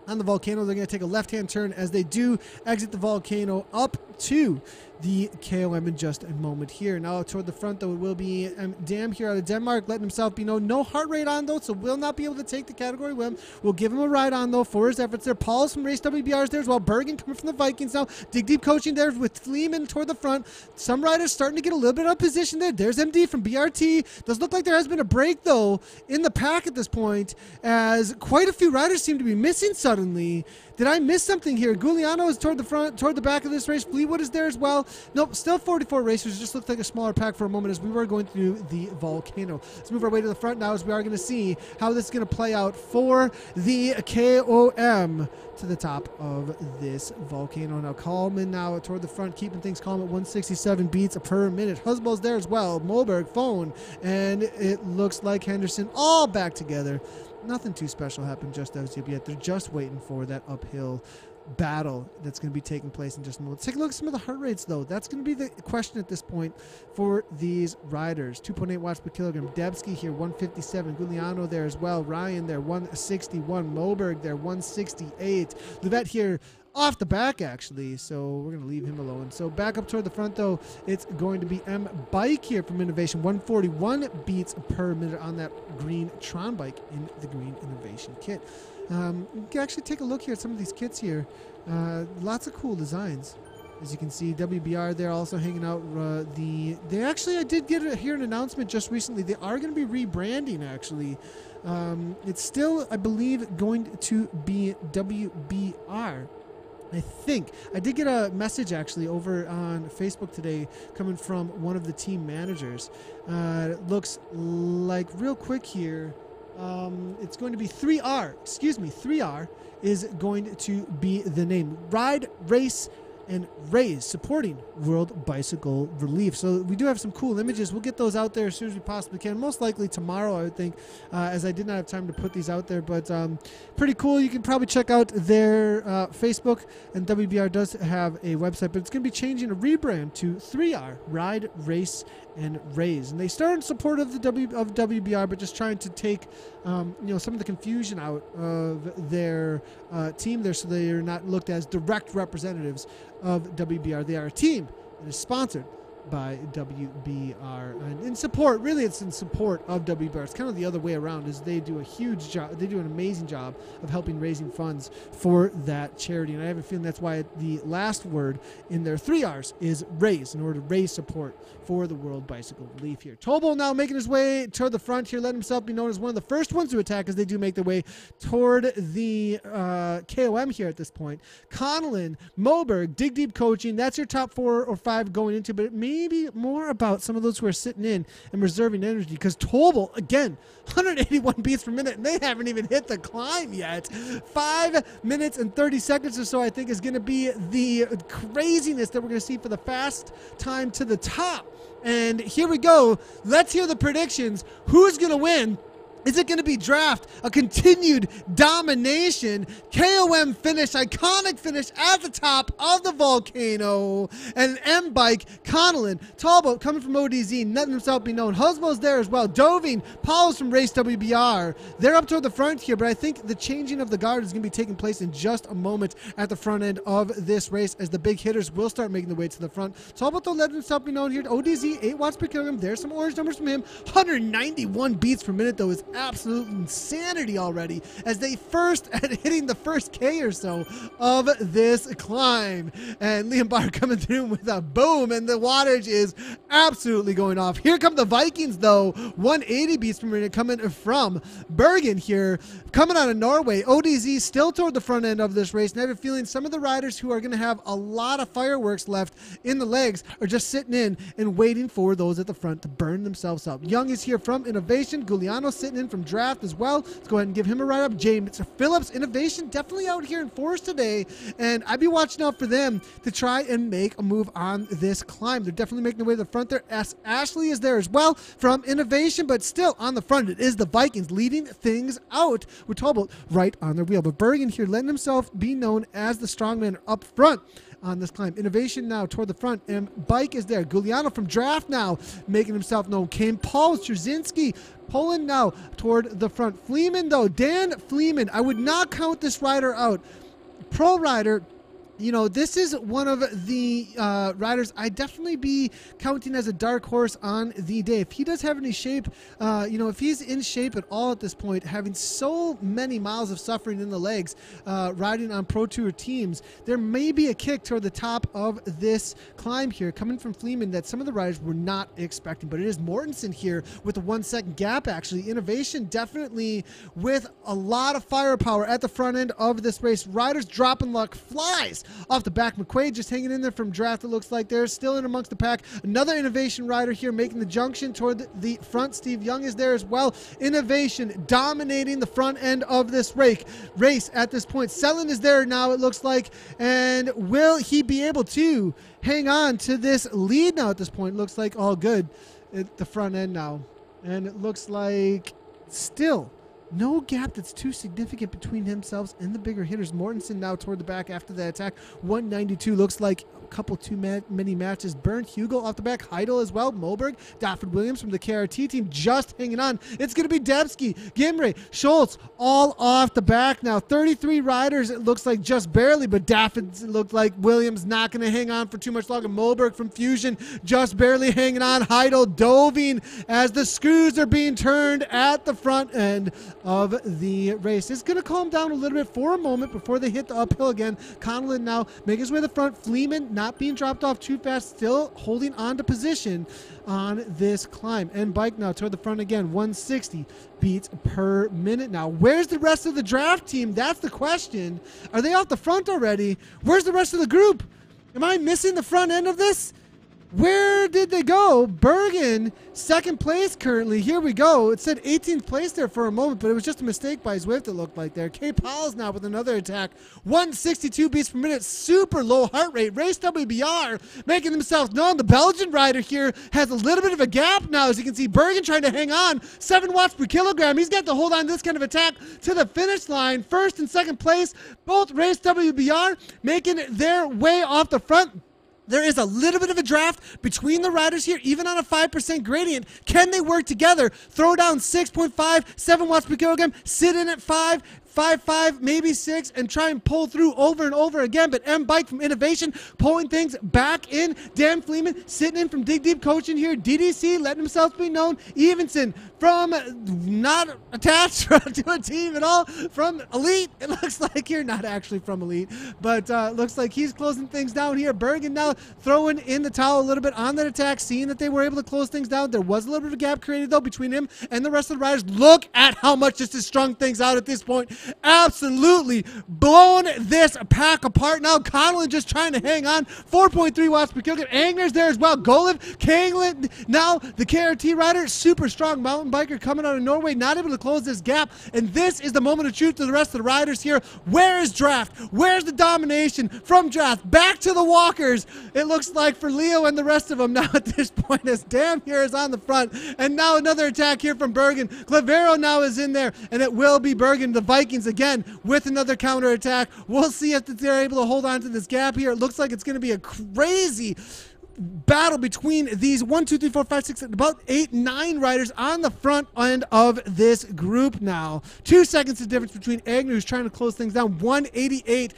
the Volcano. They're going to take a left-hand turn as they do exit the Volcano up to the KOM in just a moment here. Now toward the front, though, it will be Dam here out of Denmark, letting himself be known. No heart rate on, though, so will not be able to take the category win. We'll give him a ride on, though, for his efforts there. Paul's from Race WBR's there as well. Bergen coming from the Vikings now. Dig Deep coaching there with Fleeman toward the front. Some riders starting to get a little bit of position there. There's MD from BRT. Does look like there has been a break, though, in the pack at this point, as quite a few riders seem to be missing suddenly. Did I miss something here? Giuliano is toward the front, toward the back of this race. Fleetwood is there as well. Nope, still 44 racers. Just looked like a smaller pack for a moment as we were going through the Volcano. Let's move our way to the front now as we are going to see how this is going to play out for the KOM to the top of this Volcano. Now Coleman now toward the front, keeping things calm at 167 beats per minute. Husball's there as well. Moberg, Phone, and it looks like Henderson all back together. Nothing too special happened just as of yet. They're just waiting for that uphill battle that's going to be taking place in just a moment. Let's take a look at some of the heart rates, though. That's going to be the question at this point for these riders. 2.8 watts per kilogram. Debsky here, 157. Giuliano there as well. Ryan there, 161. Moberg there, 168. Levette here, off the back, actually, so we're going to leave him alone. So back up toward the front, though, it's going to be M. Bike here from Innovation, 141 beats per minute on that green Tron bike in the Green Innovation kit. You can actually take a look here at some of these kits here. Lots of cool designs. As you can see, WBR, they're also hanging out. I did hear an announcement just recently. They are going to be rebranding, actually. It's still, I believe, going to be WBR. I think. I did get a message actually over on Facebook today coming from one of the team managers. It looks like real quick here. It's going to be 3R. Excuse me, 3R is going to be the name. Ride, Race, and Raise, supporting World Bicycle Relief. So we do have some cool images. We'll get those out there as soon as we possibly can. Most likely tomorrow, I would think, as I did not have time to put these out there. But pretty cool. You can probably check out their Facebook, and WBR does have a website, but it's going to be changing a rebrand to 3R, Ride, Race, and Raise. And they started in support of the WBR, but just trying to take some of the confusion out of their team there, so they are not looked as direct representatives of WBR. They are a team that is sponsored by WBR, and in support, really it's in support of WBR. It's kind of the other way around, is they do a huge job, they do an amazing job of helping raising funds for that charity, and I have a feeling that's why the last word in their 3Rs is raise, in order to raise support for the World Bicycle Relief here. Tobol now making his way toward the front here, letting himself be known as one of the first ones to attack as they do make their way toward the KOM here at this point. Connellan, Moberg, Dig Deep coaching, that's your top 4 or 5 going into, but maybe more about some of those who are sitting in and reserving energy, because Tobol, again, 181 beats per minute, and they haven't even hit the climb yet. 5 minutes and 30 seconds or so, I think, is going to be the craziness that we're going to see for the fast time to the top. And here we go. Let's hear the predictions. Who's going to win? Is it going to be draft, a continued domination, KOM finish, iconic finish at the top of the Volcano, and M-Bike, Connellan, Talbot coming from ODZ, letting himself be known. Husball's there as well. Doving, Paul's from Race WBR. They're up toward the front here, but I think the changing of the guard is going to be taking place in just a moment at the front end of this race, as the big hitters will start making their way to the front. Talbot, though, letting himself be known here. ODZ, 8 watts per kilogram. There's some orange numbers from him. 191 beats per minute, though, is absolute insanity already as they first at hitting the first K or so of this climb. And Liam Barr coming through with a boom, and the wattage is absolutely going off. Here come the Vikings, though. 180 beats per minute coming from Bergen here, coming out of Norway. ODZ still toward the front end of this race, and I have a feeling some of the riders who are going to have a lot of fireworks left in the legs are just sitting in and waiting for those at the front to burn themselves up. Young is here from Innovation. Giuliano sitting in from Draft as well. Let's go ahead and give him a ride up. James Phillips, Innovation, definitely out here in force today, and I'd be watching out for them to try and make a move on this climb. They're definitely making their way to the front there. Ashley is there as well from Innovation, but still on the front, it is the Vikings leading things out with Talbot right on their wheel. But Bergen here letting himself be known as the strongman up front on this climb. Innovation now toward the front, and Bike is there. Giuliano from Draft now making himself known. Came Paul Strzezinski pulling now toward the front. Fleeman, though, Dan Fleeman, I would not count this rider out. Pro rider. You know, this is one of the riders I'd definitely be counting as a dark horse on the day. If he does have any shape, if he's in shape at all at this point, having so many miles of suffering in the legs, riding on Pro Tour teams, there may be a kick toward the top of this climb here, coming from Fleeman, that some of the riders were not expecting. But it is Mortensen here with a 1 second gap, actually. Innovation definitely with a lot of firepower at the front end of this race. Riders dropping luck flies off the back. McQuaid just hanging in there from Draft. It looks like they're still in amongst the pack. Another Innovation rider here making the junction toward the front. Steve Young is there as well. Innovation dominating the front end of this race at this point. Selin is there now, it looks like, and will he be able to hang on to this lead now at this point? It looks like all good at the front end now, and it looks like still no gap that's too significant between themselves and the bigger hitters. Mortensen now toward the back after that attack. 192 looks like a couple too many matches. Bernd Hugel off the back. Heidel as well. Moberg. Dafford Williams from the KRT team just hanging on. It's going to be Debsky, Gimre, Schultz all off the back now. 33 riders, it looks like just barely, but Dafford looked like Williams not going to hang on for too much longer. Moberg from Fusion just barely hanging on. Heidel doving as the screws are being turned at the front end of the race. It's going to calm down a little bit for a moment before they hit the uphill again. Conlon now making his way to the front. Fleeman not being dropped off too fast, still holding on to position on this climb. And Bike now toward the front again. 160 beats per minute now. Where's the rest of the Draft team? That's the question. Are they off the front already? Where's the rest of the group? Am I missing the front end of this? Where did they go? Bergen, second place currently. Here we go. It said 18th place there for a moment, but it was just a mistake by Zwift, it looked like there. K. Powell's now with another attack. 162 beats per minute. Super low heart rate. Race WBR making themselves known. The Belgian rider here has a little bit of a gap now. As you can see, Bergen trying to hang on. 7 watts per kilogram. He's got to hold on to this kind of attack to the finish line. First and second place, both race WBR making their way off the front. There is a little bit of a draft between the riders here, even on a 5% gradient. Can they work together? Throw down 6.5, 7 watts per kilogram, sit in at 5, 5, maybe 6, and try and pull through over and over again. But M-Bike from Innovation pulling things back in. Dan Fleeman sitting in from Dig Deep Coaching here. DDC letting himself be known. Evenson from not attached to a team at all, from Elite. It looks like here, not actually from Elite, but looks like he's closing things down here. Bergen now throwing in the towel a little bit on that attack, seeing that they were able to close things down. There was a little bit of a gap created, though, between him and the rest of the riders. Look at how much this has strung things out at this point. Absolutely blown this pack apart. Now Conlon just trying to hang on. 4.3 watts per kilogram. Angner's there as well. Golev, Kanglin, now the KRT rider, super strong mountain biker coming out of Norway, not able to close this gap. And this is the moment of truth to the rest of the riders here. Where is Draft? Where's the domination from Draft? Back to the walkers, it looks like, for Leo and the rest of them now at this point, as Dam here is on the front. And now another attack here from Bergen. Clavero now is in there, and it will be Bergen, the Vikings, again with another counter attack. We'll see if they're able to hold on to this gap here. It looks like it's going to be a crazy battle between these 1, 2, 3, 4, 5, 6, about 8, 9 riders on the front end of this group now. 2 seconds of difference between Agnew, who's trying to close things down. 188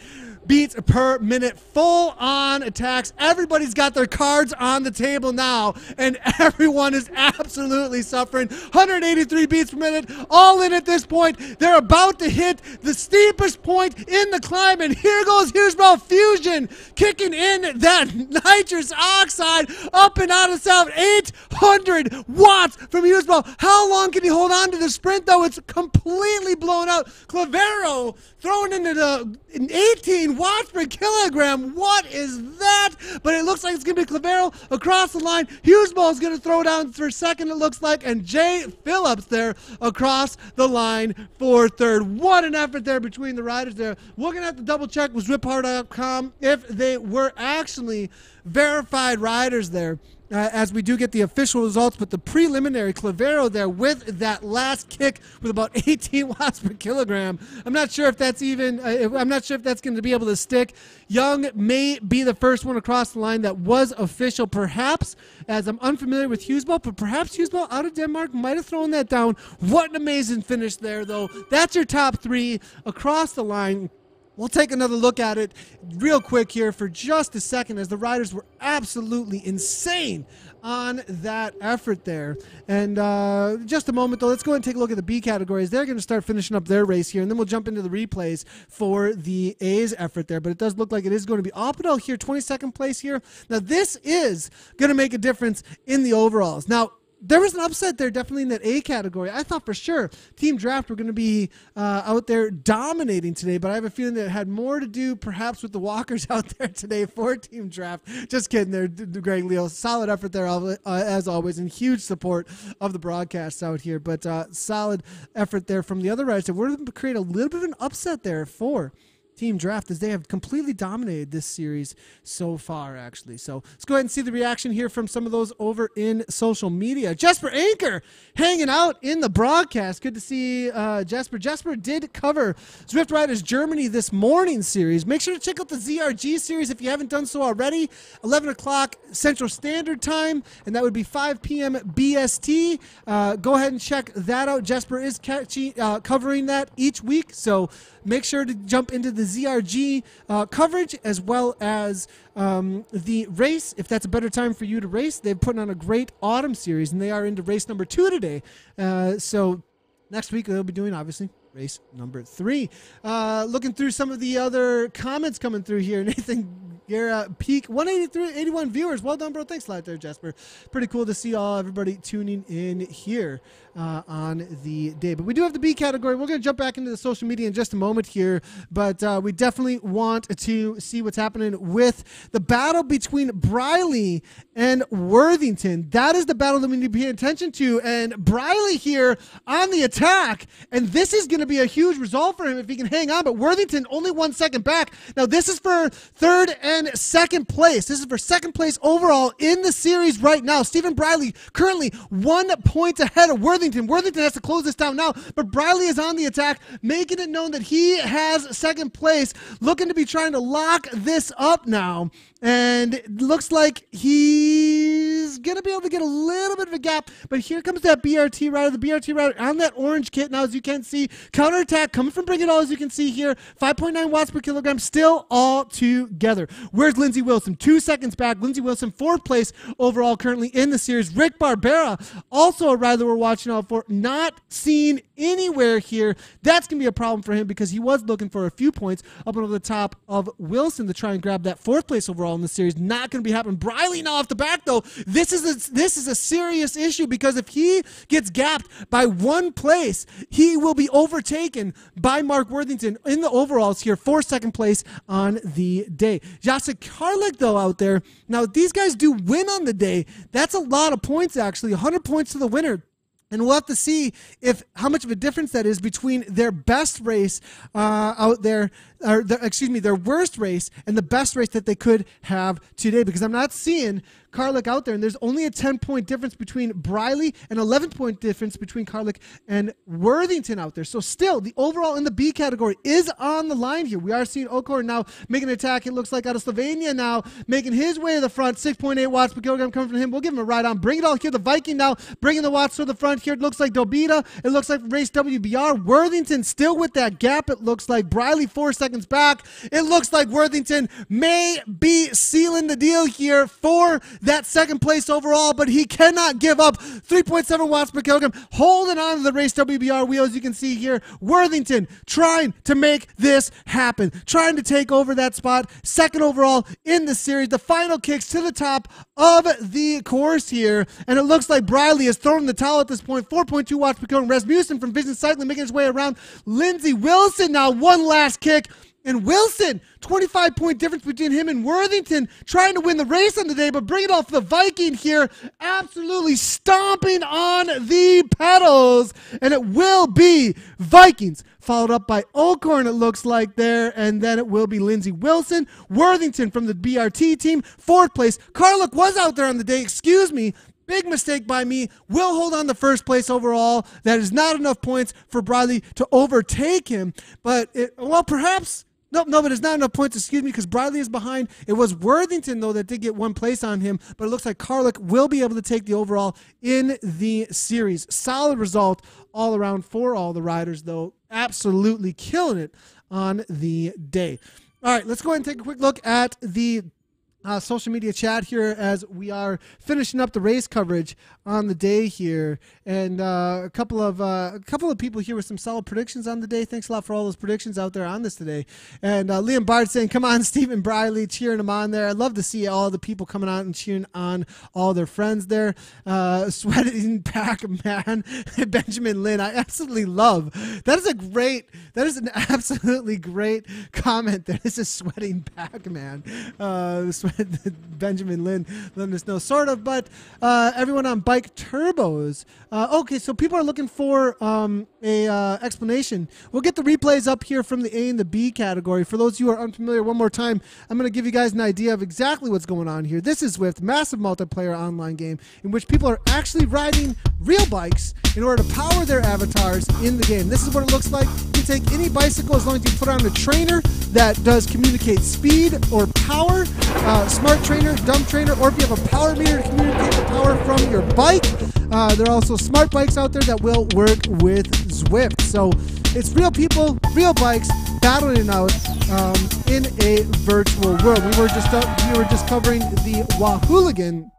beats per minute, full on attacks. Everybody's got their cards on the table now, and everyone is absolutely suffering. 183 beats per minute, all in at this point. They're about to hit the steepest point in the climb, and here goes Hughesville Fusion, kicking in that nitrous oxide up and out of south. 800 watts from Hughesville. How long can he hold on to the sprint, though? It's completely blown out. Clavero throwing into the 18 watts per kilogram. What is that? But it looks like it's going to be Clavero across the line. Hughesville is going to throw down for second, it looks like, and Jay Phillips there across the line for third. What an effort there between the riders there. We're going to have to double check with ZwipHard.com if they were actually verified riders there. As we do get the official results, but the preliminary Clavero there with that last kick with about 18 watts per kilogram. I'm not sure if that's even, I'm not sure if that's going to be able to stick. Young may be the first one across the line that was official, perhaps, as I'm unfamiliar with Hughesville, but perhaps Hughesville out of Denmark might have thrown that down. What an amazing finish there, though. That's your top 3 across the line. We'll take another look at it real quick here for just a second, as the riders were absolutely insane on that effort there. And just a moment, though, let's go ahead and take a look at the B categories. They're going to start finishing up their race here, and then we'll jump into the replays for the A's effort there. But it does look like it is going to be Opedal here, 22nd place here. Now, this is going to make a difference in the overalls. Now, there was an upset there definitely in that A category. I thought for sure Team Draft were going to be out there dominating today, but I have a feeling that it had more to do perhaps with the walkers out there today for Team Draft. Just kidding there, Greg Leo. Solid effort there as always, and huge support of the broadcasts out here. But solid effort there from the other riders. We're going to create a little bit of an upset there for Team Draft, as they have completely dominated this series so far, actually. So let's go ahead and see the reaction here from some of those over in social media. Jesper Anchor hanging out in the broadcast. Good to see Jesper. Jesper did cover Zwift Riders Germany this morning series. Make sure to check out the ZRG series if you haven't done so already. 11 o'clock Central Standard Time, and that would be 5 p.m. BST. Go ahead and check that out. Jesper is covering that each week, so make sure to jump into the ZRG coverage, as well as the race, if that's a better time for you to race. They've put on a great autumn series, and they are into race number 2 today. So next week they'll be doing, obviously, race number 3. Looking through some of the other comments coming through here. Nathan Guerra, peak 183, 81 viewers. Well done, bro. Thanks a lot there, Jesper. Pretty cool to see everybody tuning in here on the day. But we do have the B category. We're going to jump back into the social media in just a moment here, but we definitely want to see what's happening with the battle between Briley and Worthington. That is the battle that we need to pay attention to, and Briley here on the attack, and this is going to be a huge result for him if he can hang on, but Worthington only 1 second back. Now, this is for third and second place. This is for second place overall in the series right now. Stephen Briley currently 1 point ahead of Worthington. Worthington has to close this down now, but Briley is on the attack, making it known that he has second place, looking to be trying to lock this up now. And it looks like he's going to be able to get a little bit of a gap. But here comes that BRT rider. The BRT rider on that orange kit. Now, as you can see, counterattack coming from Bring It All, as you can see here. 5.9 watts per kilogram, still all together. Where's Lindsey Wilson? 2 seconds back. Lindsey Wilson, 4th place overall currently in the series. Rick Barbera, also a rider we're watching out for. Not seen anywhere here. That's going to be a problem for him, because he was looking for a few points up over the top of Wilson to try and grab that 4th place overall in the series. Not going to be happening. Briley now off the back, though. This is a serious issue, because if he gets gapped by 1 place, he will be overtaken by Mark Worthington in the overalls here for second place on the day. Jacek Karlik, though, out there. Now, these guys do win on the day. That's a lot of points, actually. 100 points to the winner. And we'll have to see how much of a difference that is between their best race out there, or their worst race and the best race that they could have today. Because I'm not seeing Karlik out there, and there's only a 10-point difference between Briley and 11-point difference between Karlik and Worthington out there. So still, the overall in the B category is on the line here. We are seeing Okor now making an attack, it looks like, out of Slovenia now, making his way to the front. 6.8 watts per kilogram coming from him. We'll give him a ride on. Bring it all here. The Viking now bringing the watts to the front here. It looks like Dobita. It looks like race WBR. Worthington still with that gap. It looks like Briley 4 seconds back. It looks like Worthington may be sealing the deal here for that second place overall, but he cannot give up. 3.7 watts per kilogram, holding on to the race WBR wheel, as you can see here. Worthington trying to make this happen, trying to take over that spot, second overall in the series. The final kicks to the top of the course here, and it looks like Briley is throwing the towel at this point. 4.2 watts per kilogram. Rasmussen from Vision Cycling making his way around. Lindsey Wilson now one last kick. And Wilson, 25-point difference between him and Worthington, trying to win the race on the day, but bring it off the Viking here, absolutely stomping on the pedals. And it will be Vikings, followed up by Okorn, it looks like there, and then it will be Lindsey Wilson. Worthington from the BRT team, 4th place. Karlik was out there on the day, excuse me. Big mistake by me. Will hold on to first place overall. That is not enough points for Briley to overtake him. But, perhaps... No, but it's not enough points, excuse me, because Briley is behind. It was Worthington, though, that did get 1 place on him, but it looks like Karlik will be able to take the overall in the series. Solid result all around for all the riders, though. Absolutely killing it on the day. All right, let's go ahead and take a quick look at the social media chat here as we are finishing up the race coverage on the day here, and a couple of people here with some solid predictions on the day. Thanks a lot for all those predictions out there on this today. And Liam Bard saying, "Come on, Stephen Briley," cheering him on there. I'd love to see all the people coming out and cheering on all their friends there. Sweating Pac-Man, Benjamin Lynn. I absolutely love that. Is an absolutely great comment. That is a sweating Pac-Man. Benjamin Lynn letting us know, sort of, but everyone on Bike Turbos. Okay, so people are looking for a explanation. We'll get the replays up here from the A and the B category. For those of you who are unfamiliar, one more time, I'm going to give you guys an idea of exactly what's going on here. This is Zwift, massive multiplayer online game in which people are actually riding real bikes in order to power their avatars in the game. This is what it looks like. You can take any bicycle as long as you put on a trainer that does communicate speed or power, smart trainer, dumb trainer, or if you have a power meter to communicate the power from your bike. There are also smart bikes out there that will work with Zwift. So it's real people, real bikes battling it out in a virtual world. We were just covering the Wahooligan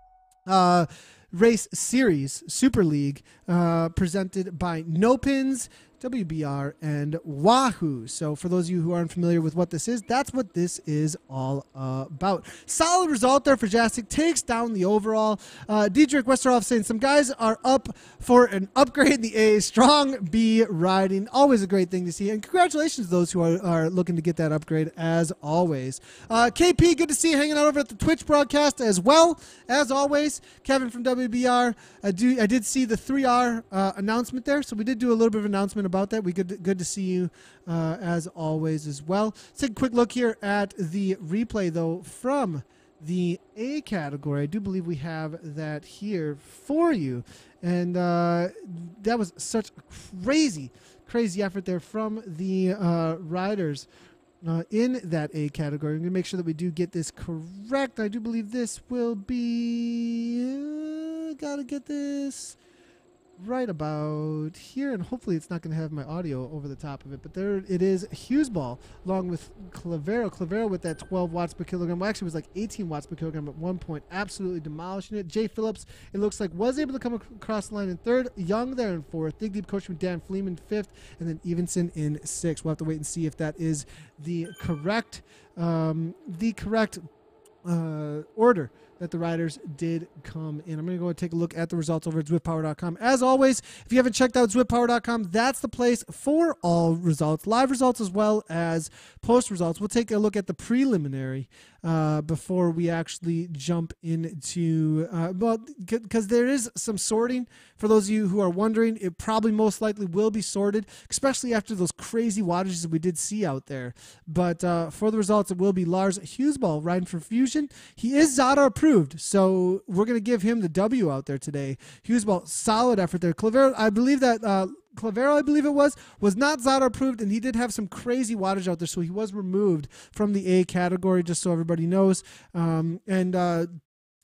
race series Super League presented by No Pins, WBR, and Wahoo. So for those of you who aren't familiar with what this is, that's what this is all about. Solid result there for Jastic. Takes down the overall. Diedrich Westerhoff saying some guys are up for an upgrade in the A. Strong B riding. Always a great thing to see. And congratulations to those who are looking to get that upgrade as always. KP, good to see you hanging out over at the Twitch broadcast as well. As always, Kevin from WBR. I did see the 3R announcement there. So we did do a little bit of announcement about that. Good to see you as always as well. Let's take a quick look here at the replay though from the A category. I do believe we have that here for you, and that was such a crazy effort there from the riders in that A category. I'm gonna make sure that we do get this correct. I do believe this will be gotta get this right about here, and hopefully it's not going to have my audio over the top of it, but there it is. Hughesball along with Clavero with that 12 watts per kilogram. Well, actually it was like 18 watts per kilogram at one point, absolutely demolishing it. Jay Phillips, it looks like, was able to come across the line in 3rd, Young there in 4th, Dig Deep coach from Dan Fleeman 5th, and then Evenson in 6th. We'll have to wait and see if that is the correct order that the riders did come in. I'm going to go and take a look at the results over at ZwiftPower.com. As always, if you haven't checked out ZwiftPower.com, that's the place for all results, live results as well as post results. We'll take a look at the preliminary before we actually jump into, because there is some sorting. For those of you who are wondering, it probably most likely will be sorted, especially after those crazy wattages that we did see out there. But for the results, it will be Lars Huesball riding for Fusion. He is Zada approved, so we're going to give him the W out there today. Huesball, solid effort there. Clavero, I believe that Clavero, I believe it was not Zada approved, and he did have some crazy wattage out there, so he was removed from the A category, just so everybody knows.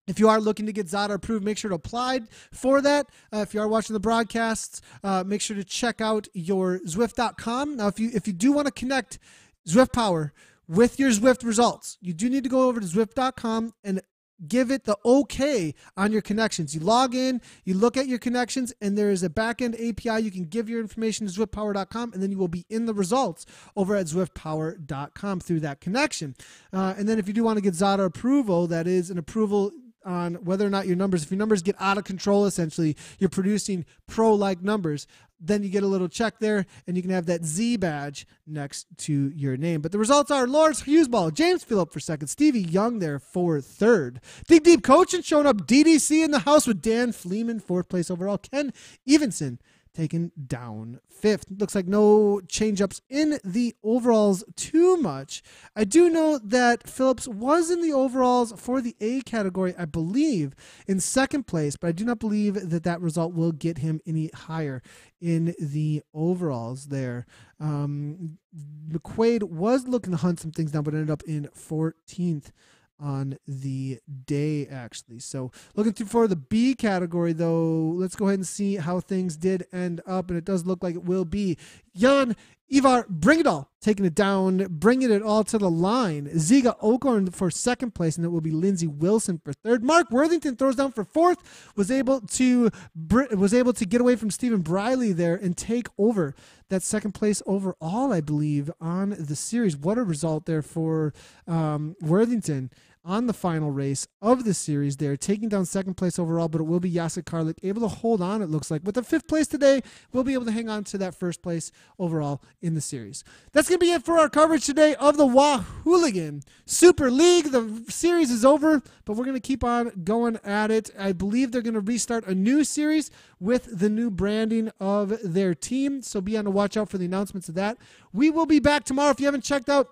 If you are looking to get Zada approved, make sure to apply for that. If you are watching the broadcasts, make sure to check out your Zwift.com. Now, if you do want to connect Zwift Power with your Zwift results, you do need to go over to Zwift.com and give it the okay on your connections. You log in, you look at your connections, and there is a backend API. You can give your information to ZwiftPower.com, and then you will be in the results over at ZwiftPower.com through that connection. And then if you do want to get Zada approval, that is an approval on whether or not your numbers, if your numbers get out of control, essentially, you're producing pro-like numbers, then you get a little check there, and you can have that Z badge next to your name. But the results are Lars Huesball, James Phillip for second, Stevie Young there for third. Dig Deep Coaching showing up, DDC in the house with Dan Fleeman, fourth place overall. Ken Evenson taken down fifth. Looks like no change-ups in the overalls too much. I do know that Phillips was in the overalls for the A category, I believe, in second place, but I do not believe that that result will get him any higher in the overalls there. McQuaid was looking to hunt some things down, but ended up in 14th on the day, actually. So looking through for the B category, though, let's go ahead and see how things did end up, and it does look like it will be Jan Ivar Bringadal taking it down, bringing it all to the line. Ziga Okorn for second place, and it will be Lindsey Wilson for third. Mark Worthington throws down for fourth, was able to get away from Stephen Briley there and take over that second place overall, I believe, on the series. What a result there for Worthington on the final race of the series there, taking down second place overall, but it will be Jacek Karlik able to hold on, it looks like. With the fifth place today, we'll be able to hang on to that first place overall in the series. That's going to be it for our coverage today of the Wahooligan Super League. The series is over, but we're going to keep on going at it. I believe they're going to restart a new series with the new branding of their team, so be on the watch out for the announcements of that. We will be back tomorrow. If you haven't checked out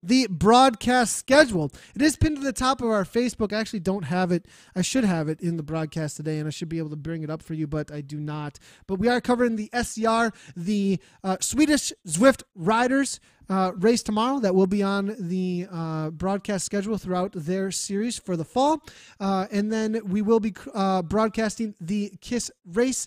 the broadcast schedule, it is pinned to the top of our Facebook. I actually don't have it. I should have it in the broadcast today, and I should be able to bring it up for you, but I do not. But we are covering the SCR, the Swedish Zwift Riders race tomorrow. That will be on the broadcast schedule throughout their series for the fall. And then we will be broadcasting the KISS race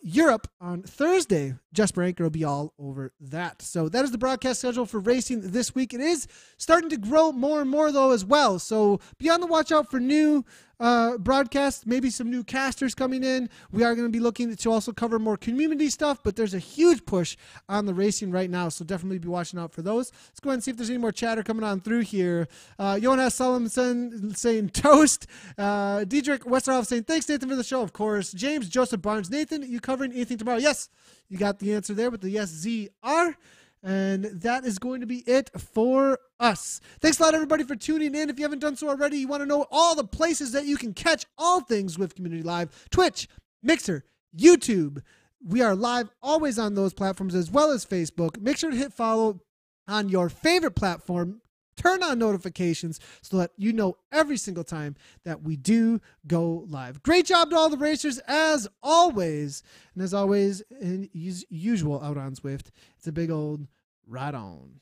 Europe on Thursday. Jesper Anker will be all over that. So that is the broadcast schedule for racing this week. It is starting to grow more and more, though, as well. So be on the watch out for new broadcasts, maybe some new casters coming in. We are going to be looking to also cover more community stuff, but there's a huge push on the racing right now, so definitely be watching out for those. Let's go ahead and see if there's any more chatter coming on through here. Jonas Solomon saying toast. Diedrich Westerhoff saying thanks, Nathan, for the show, of course. James Joseph Barnes, Nathan, you covering anything tomorrow? Yes, you got the answer there with the yes, ZR. And that is going to be it for us. Thanks a lot, everybody, for tuning in. If you haven't done so already, you want to know all the places that you can catch all things Zwift Community Live: Twitch, Mixer, YouTube. We are live always on those platforms as well as Facebook. Make sure to hit follow on your favorite platform. Turn on notifications so that you know every single time that we do go live. Great job to all the racers, as always. And as always, and as usual out on Zwift, it's a big old ride on.